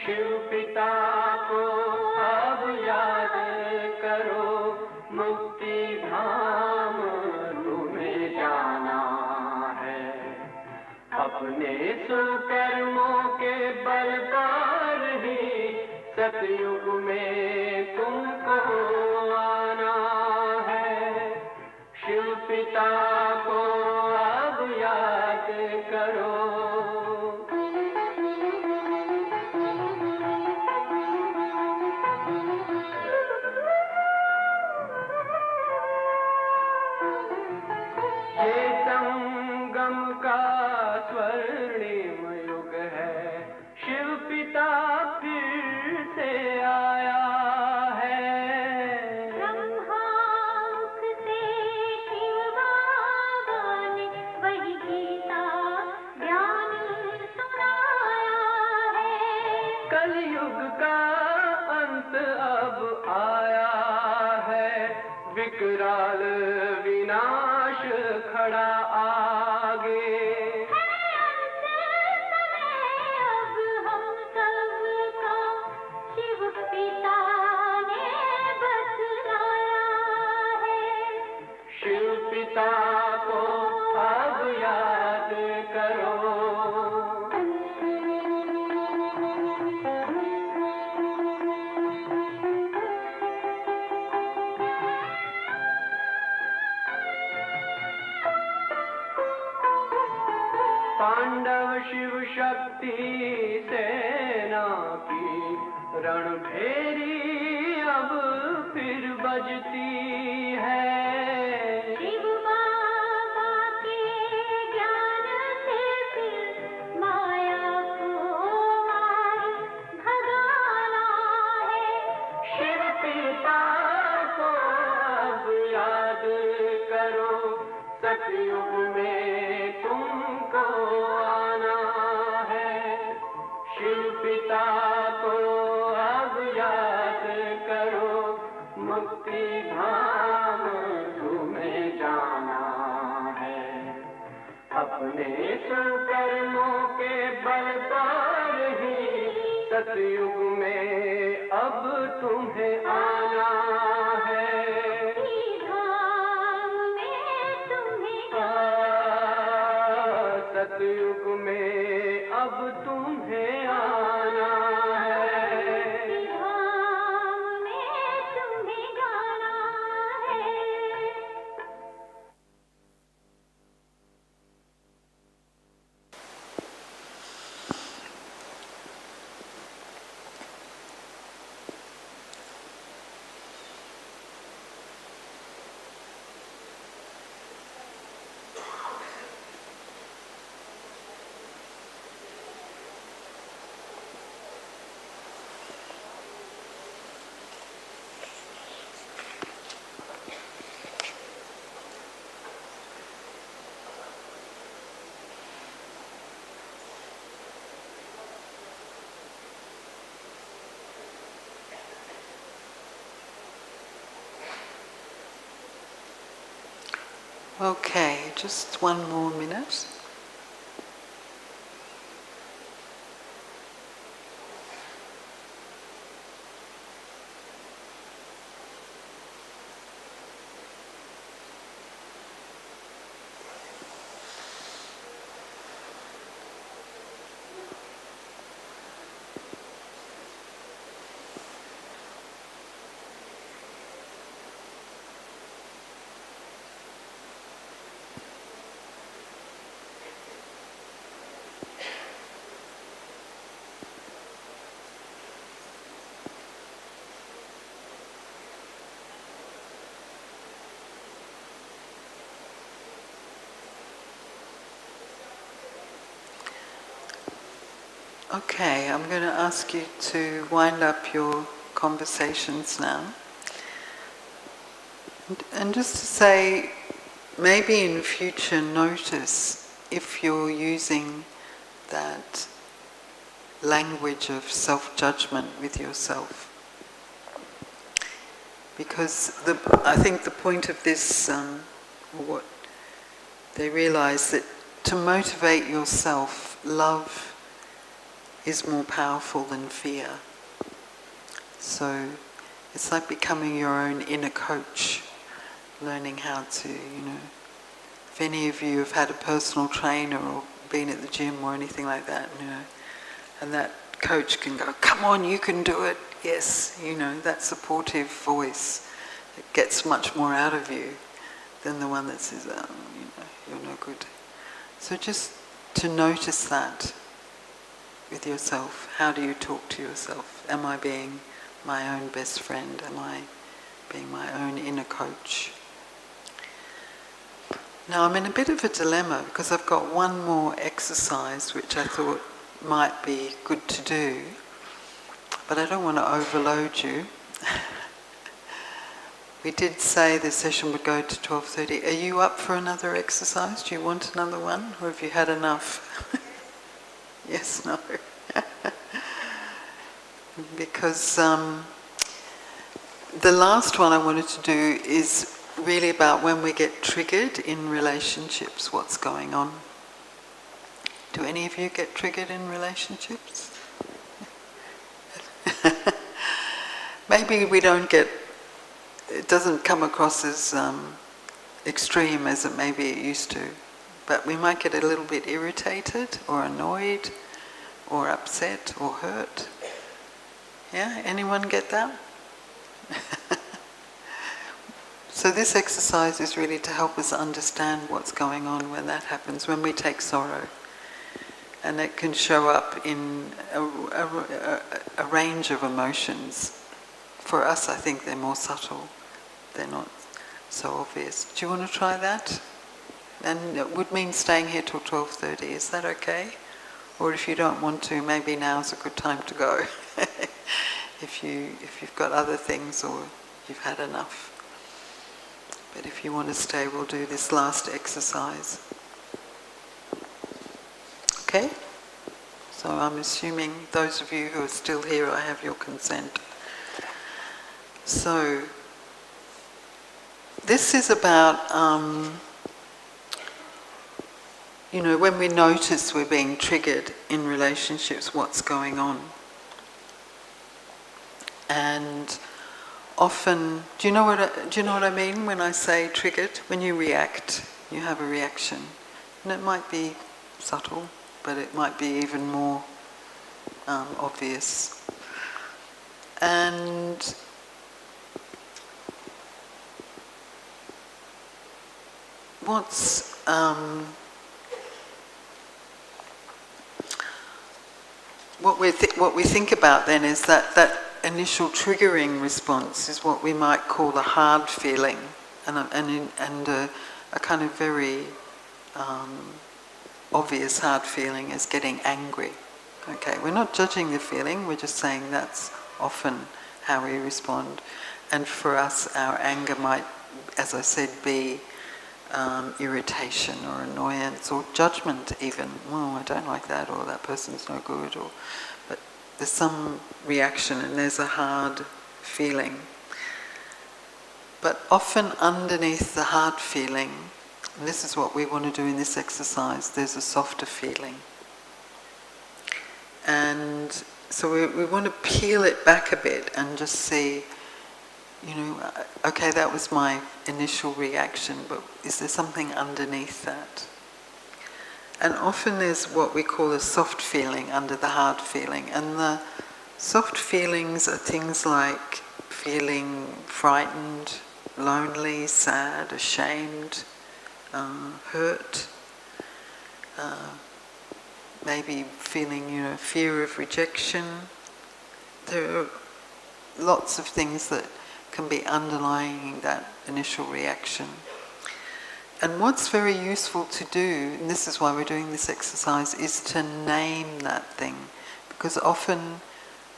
Shiv पिता को अब याद करो, मुक्ति धाम तुम्हें जाना है। अपने सुकर्मों के बल पर ही सतयुग में तुमको आना है। शिव पिता को अब याद करो। ये संगम का स्वर्णिम युग है, शिव पिता फिर से आया है। ब्रह्मामुख से शिव बाबा ने वही गीता ज्ञान सुनाया है। कलयुग का अंत अब आया है, विकराल विनाश खड़ा आगे। अब हम सबका शिव पिता ने बतलाया है। शिव पिता को अब याद करो। पांडव शिव शक्ति सेना की रणभेरी अब फिर बजती है। शिव बाबा के ज्ञान से फिर माया को मार भगाना है। शिव पिता को अब याद करो, सतयुग में तुमको आना है। शिव पिता को अब याद करो, मुक्ति धाम तुम्हें जाना है। अपने सुकर्मों के बल पर ही सतयुग में अब तुम्हें आना है। धाम में तुम्हें सतयुग में अब तुम्हें आना है। धाम में तुम्हें जाना है। Okay, just one more minute. Okay, I'm going to ask you to wind up your conversations now. And just to say, maybe in future notice if you're using that language of self-judgment with yourself. Because I think the point of this, what they realize that to motivate yourself, love is more powerful than fear. So it's like becoming your own inner coach, learning how to, if any of you have had a personal trainer or been at the gym or anything like that, and that coach can go, come on, you can do it, yes, that supportive voice, it gets much more out of you than the one that says, you're no good. So just to notice that with yourself. How do you talk to yourself? Am I being my own best friend? Am I being my own inner coach? Now I'm in a bit of a dilemma because I've got one more exercise which I thought might be good to do, but I don't want to overload you. We did say the session would go to 12:30. Are you up for another exercise? Do you want another one? Or have you had enough? Yes, no. Because the last one I wanted to do is really about when we get triggered in relationships, what's going on. Do any of you get triggered in relationships? Maybe we don't get, it doesn't come across as extreme as it maybe it used to, but we might get a little bit irritated or annoyed or upset or hurt. Yeah, anyone get that? So this exercise is really to help us understand what's going on when that happens, when we take sorrow. And it can show up in a range of emotions. For us, I think they're more subtle. They're not so obvious. Do you want to try that? And it would mean staying here till 12:30. Is that okay? Or if you don't want to, maybe now's a good time to go. if you've got other things or you've had enough. But if you want to stay, we'll do this last exercise. Okay? So I'm assuming those of you who are still here, I have your consent. So this is about, when we notice we're being triggered in relationships, what's going on. And often, do you know what I mean when I say triggered? When you react, you have a reaction. And it might be subtle, but it might be even more obvious. And what we think about then is that initial triggering response is what we might call a hard feeling, and a kind of very obvious hard feeling is getting angry. Okay, we're not judging the feeling, we're just saying that's often how we respond. And for us, our anger might, as I said, be irritation or annoyance or judgment even. Oh, I don't like that, or that person's no good, but there's some reaction and there's a hard feeling. But often underneath the hard feeling, and this is what we want to do in this exercise, there's a softer feeling. And so we want to peel it back a bit and just see, okay, that was my initial reaction, but is there something underneath that? And often there's what we call a soft feeling under the hard feeling. And the soft feelings are things like feeling frightened, lonely, sad, ashamed, hurt, maybe feeling, fear of rejection. There are lots of things that can be underlying that initial reaction. And what's very useful to do, and this is why we're doing this exercise, is to name that thing. Because often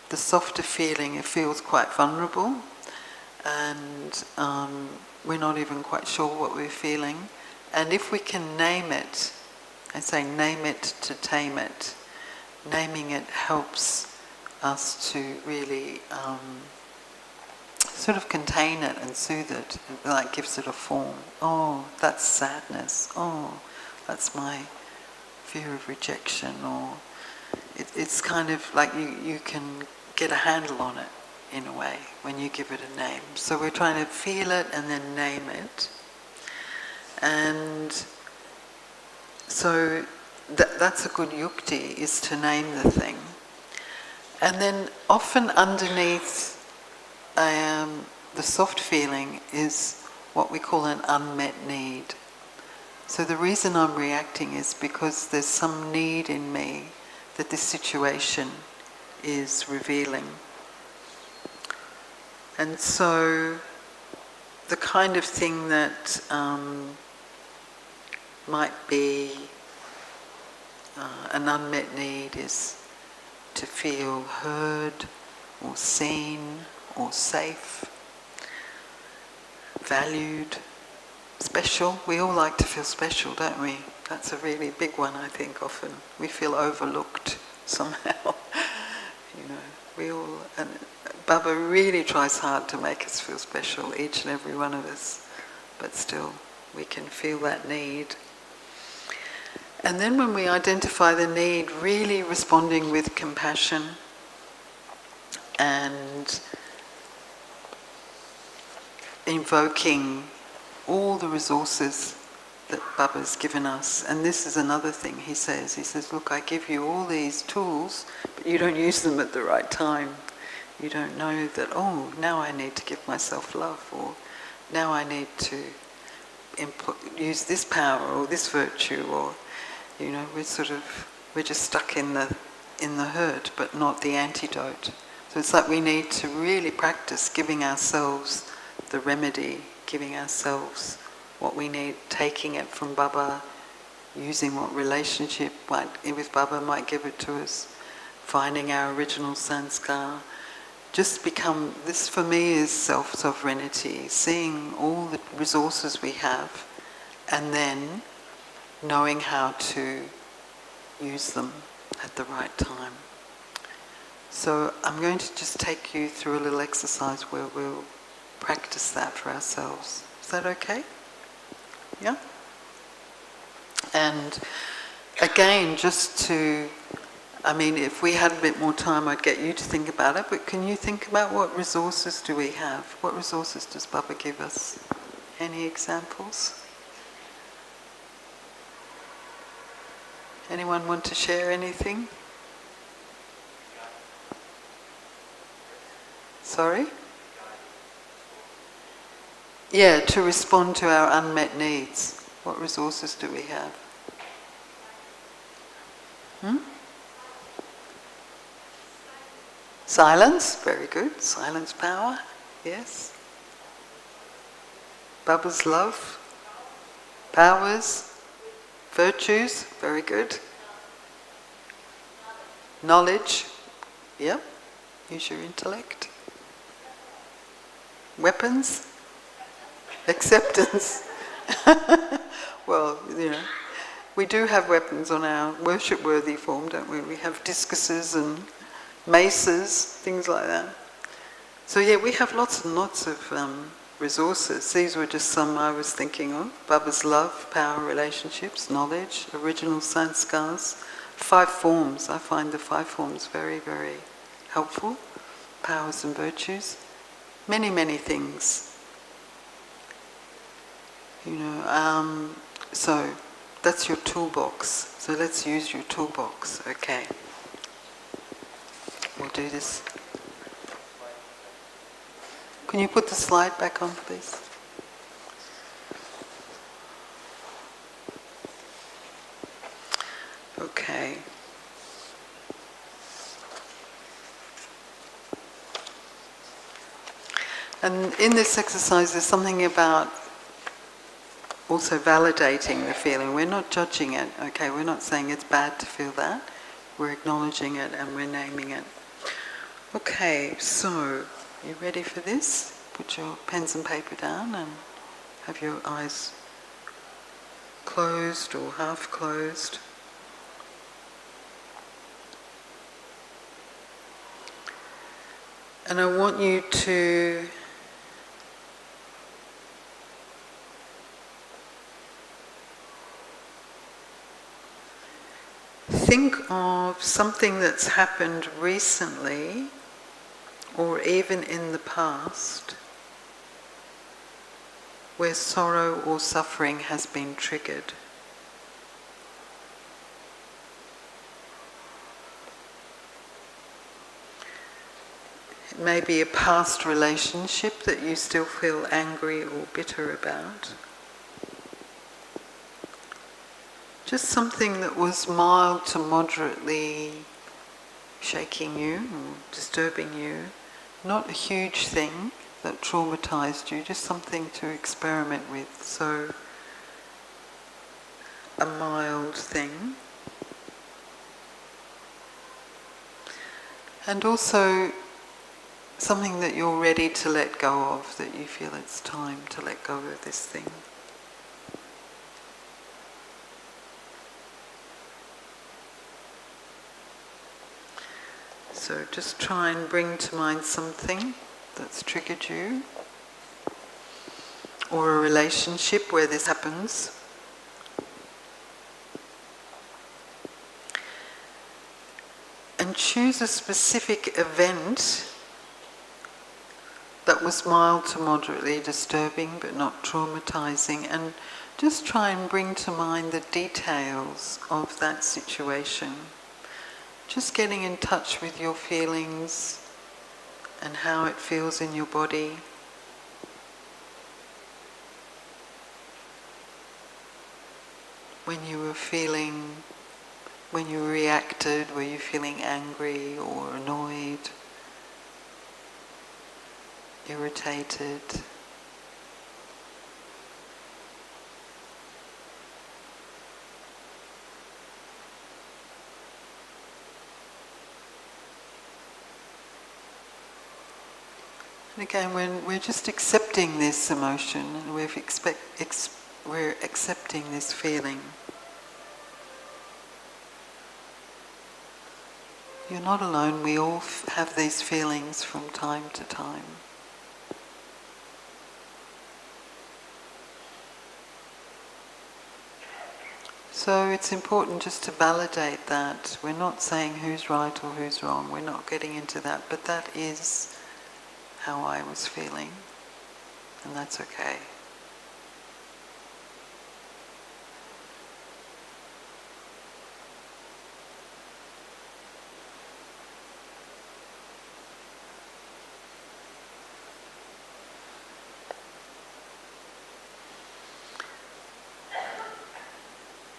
the softer feeling, it feels quite vulnerable, and we're not even quite sure what we're feeling. And if we can name it, I say name it to tame it. Naming it helps us to really sort of contain it and soothe it. It like gives it a form. Oh, that's sadness. Oh, that's my fear of rejection. Or it's kind of like you can get a handle on it in a way when you give it a name. So we're trying to feel it and then name it. And so that's a good yukti, is to name the thing. And then often underneath the soft feeling is what we call an unmet need. So the reason I'm reacting is because there's some need in me that this situation is revealing. And so the kind of thing that might be an unmet need is to feel heard or seen or safe, valued, special. We all like to feel special, don't we? That's a really big one, I think, often. We feel overlooked somehow. We all, and Baba really tries hard to make us feel special, each and every one of us, but still we can feel that need. And then when we identify the need, really responding with compassion and invoking all the resources that Baba's given us. And this is another thing he says, look, I give you all these tools, but you don't use them at the right time. You don't know that, oh, now I need to give myself love, or now I need to use this power or this virtue, or, we're just stuck in the hurt, but not the antidote. So it's like we need to really practice giving ourselves the remedy, giving ourselves what we need, taking it from Baba, using what relationship with Baba might give it to us, finding our original sanskar. Just become, this for me is self-sovereignty, seeing all the resources we have and then knowing how to use them at the right time. So I'm going to just take you through a little exercise where we'll practice that for ourselves. Is that okay? Yeah? And again, just to, if we had a bit more time, I'd get you to think about it, but can you think about what resources do we have? What resources does Baba give us? Any examples? Anyone want to share anything? Sorry? Yeah, to respond to our unmet needs. What resources do we have? Silence, very good. Silence power, yes. Baba's love, powers, virtues, very good. Knowledge, yep. Use your intellect. Weapons, acceptance. Well, we do have weapons on our worship-worthy form, don't we? We have discuses and maces, things like that. So yeah, we have lots and lots of resources. These were just some I was thinking of. Baba's love, power, relationships, knowledge, original sanskars, 5 forms. I find the 5 forms very, very helpful. Powers and virtues. Many, many things. So that's your toolbox. So let's use your toolbox, okay? We'll do this. Can you put the slide back on, please? Okay. And in this exercise, there's something about also validating the feeling. We're not judging it, okay? We're not saying it's bad to feel that. We're acknowledging it and we're naming it. Okay, so, you ready for this? Put your pens and paper down and have your eyes closed or half closed. And I want you to think of something that's happened recently or even in the past where sorrow or suffering has been triggered. It may be a past relationship that you still feel angry or bitter about. Just something that was mild to moderately shaking you or disturbing you. Not a huge thing that traumatized you, just something to experiment with. So, a mild thing. And also something that you're ready to let go of, that you feel it's time to let go of this thing. So just try and bring to mind something that's triggered you, or a relationship where this happens. And choose a specific event that was mild to moderately disturbing but not traumatizing, and just try and bring to mind the details of that situation. Just getting in touch with your feelings and how it feels in your body. When you reacted, were you feeling angry or annoyed, irritated? And again, when we're just accepting this emotion, and we're accepting this feeling, you're not alone. We all have these feelings from time to time. So it's important just to validate that. We're not saying who's right or who's wrong. We're not getting into that. But that is how I was feeling. And that's okay.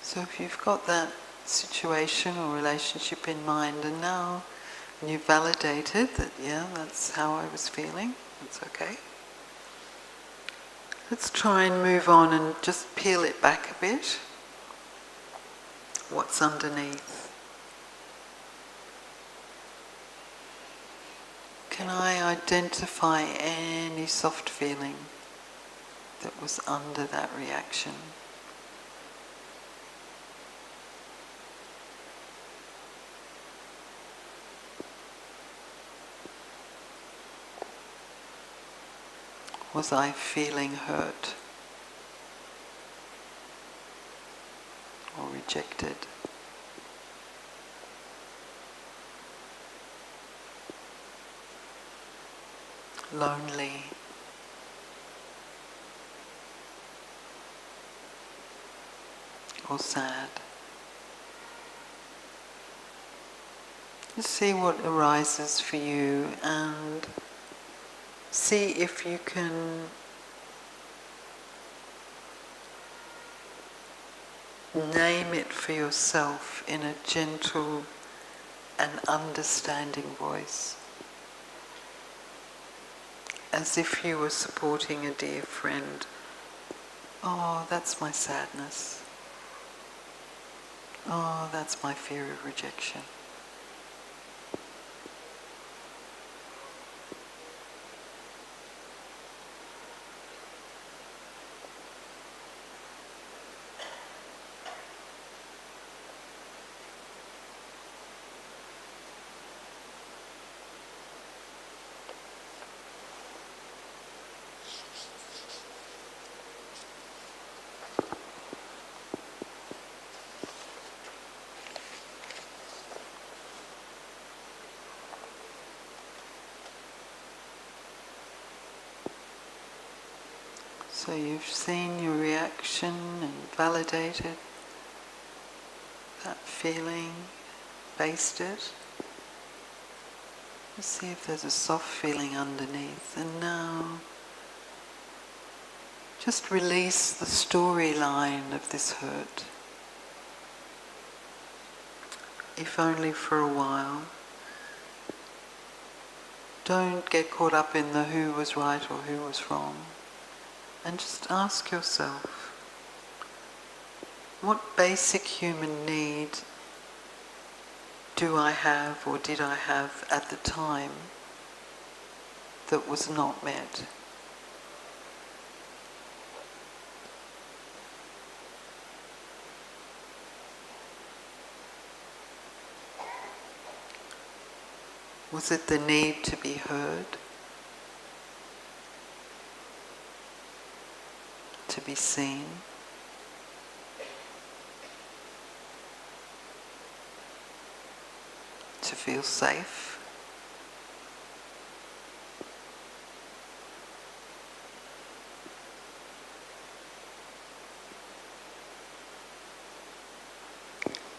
So if you've got that situation or relationship in mind, and now you've validated that, yeah, that's how I was feeling, that's okay. Let's try and move on and just peel it back a bit. What's underneath? Can I identify any soft feeling that was under that reaction? Was I feeling hurt or rejected? Lonely? Or sad? Just see what arises for you and see if you can name it for yourself in a gentle and understanding voice, as if you were supporting a dear friend. Oh, that's my sadness. Oh, that's my fear of rejection. So you've seen your reaction and validated that feeling, faced it. Let's see if there's a soft feeling underneath. And now just release the storyline of this hurt, if only for a while. Don't get caught up in the who was right or who was wrong. And just ask yourself, what basic human need do I have or did I have at the time that was not met? Was it the need to be heard? To be seen? To feel safe?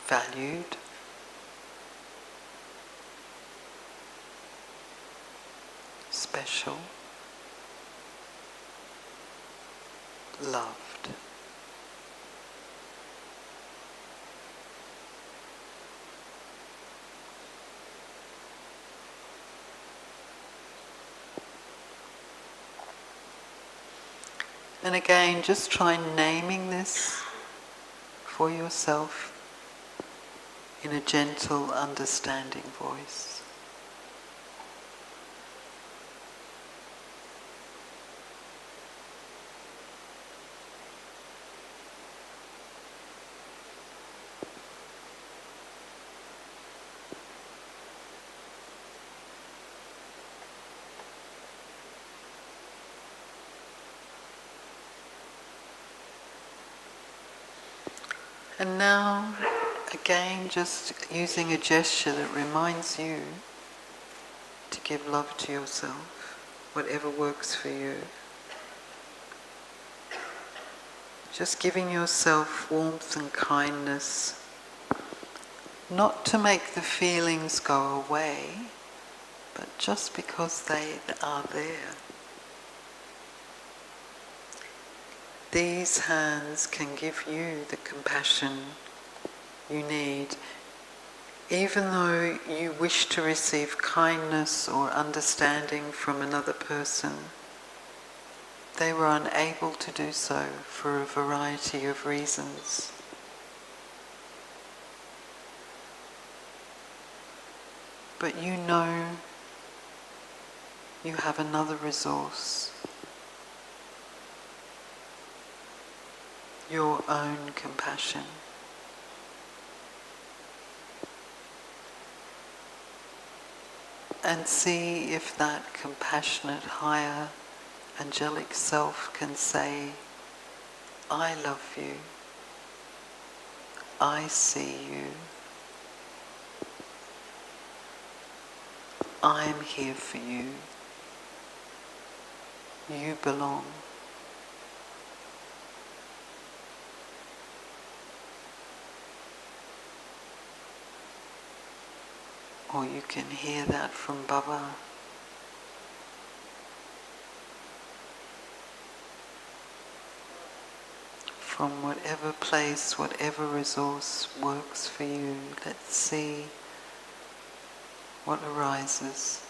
Valued? Special? Loved? And again, just try naming this for yourself in a gentle, understanding voice. And now, again, just using a gesture that reminds you to give love to yourself, whatever works for you. Just giving yourself warmth and kindness, not to make the feelings go away, but just because they are there. These hands can give you the compassion you need, even though you wish to receive kindness or understanding from another person. They were unable to do so for a variety of reasons. But you know you have another resource. Your own compassion. And see if that compassionate, higher, angelic self can say, I love you, I see you, I'm here for you, you belong. Or you can hear that from Baba. From whatever place, whatever resource works for you, let's see what arises.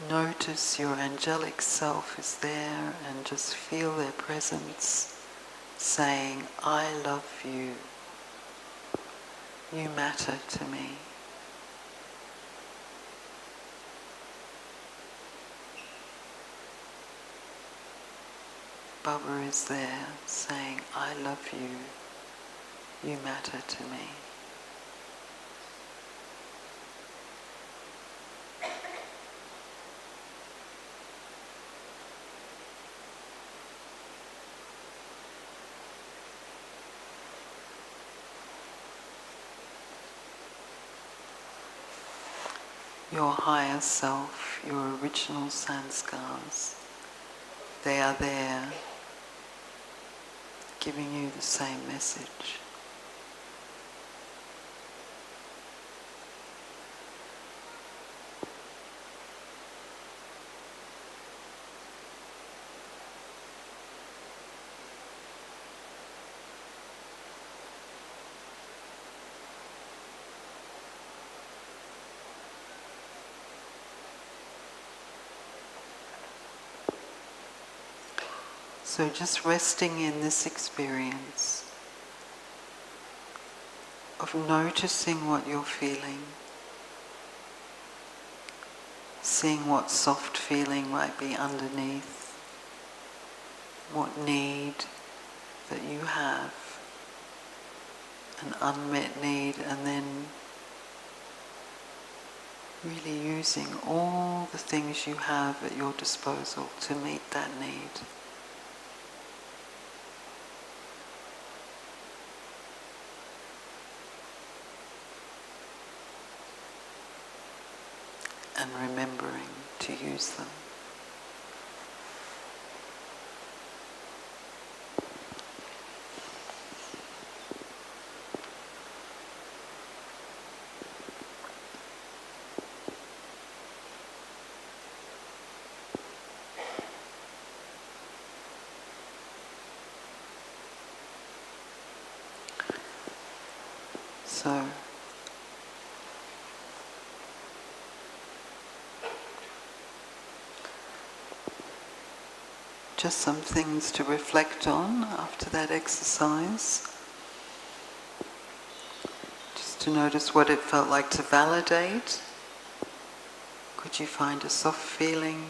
Notice your angelic self is there and just feel their presence saying, I love you, you matter to me. Baba is there saying, I love you, you matter to me. your higher self, your original sanskars. They are there, giving you the same message. So just resting in this experience of noticing what you're feeling, seeing what soft feeling might be underneath, what need that you have, an unmet need, and then really using all the things you have at your disposal to meet that need. And remembering to use them. So, just some things to reflect on after that exercise. Just to notice what it felt like to validate. Could you find a soft feeling?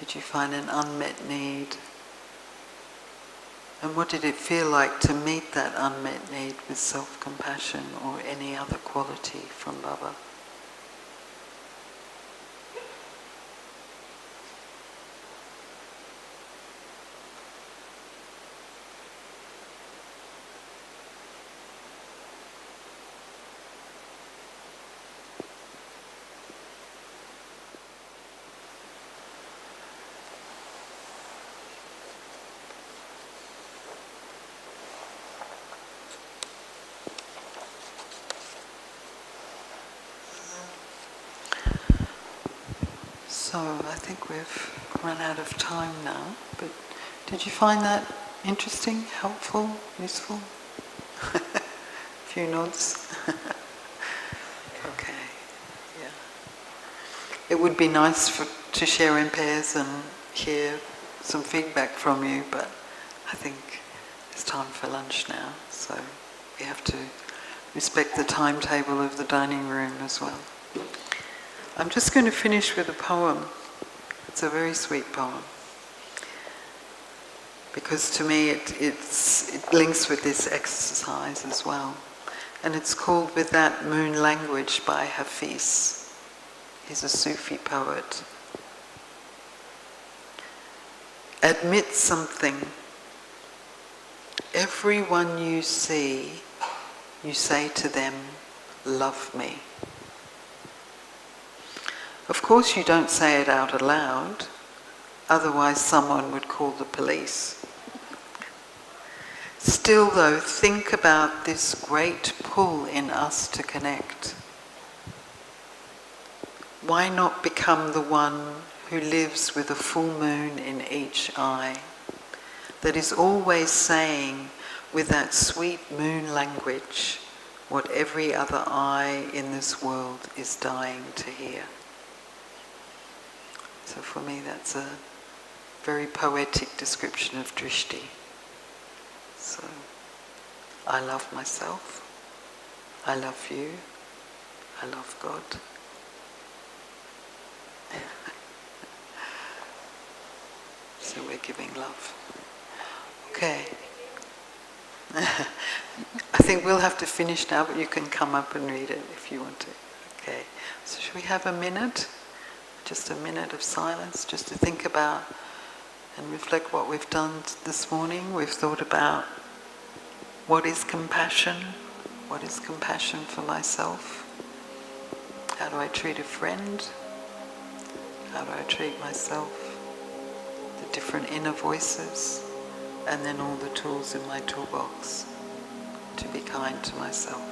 Did you find an unmet need? And what did it feel like to meet that unmet need with self-compassion or any other quality from Baba? So I think we've run out of time now, but did you find that interesting, helpful, useful? A few nods? Okay, yeah. It would be nice to share in pairs and hear some feedback from you, but I think it's time for lunch now, so we have to respect the timetable of the dining room as well. I'm just going to finish with a poem. It's a very sweet poem. Because to me it links with this exercise as well. And it's called With That Moon Language by Hafiz. He's a Sufi poet. Admit something. Everyone you see, you say to them, love me. Of course you don't say it out aloud, otherwise someone would call the police. Still though, think about this great pull in us to connect. Why not become the one who lives with a full moon in each eye, that is always saying with that sweet moon language what every other eye in this world is dying to hear? So for me that's a very poetic description of drishti. So I love myself, I love you, I love God. So we're giving love. Okay. I think we'll have to finish now, but you can come up and read it if you want to. Okay. So should we have a minute? Just a minute of silence, just to think about and reflect what we've done this morning. We've thought about what is compassion for myself? How do I treat a friend? How do I treat myself? The different inner voices, and then all the tools in my toolbox to be kind to myself.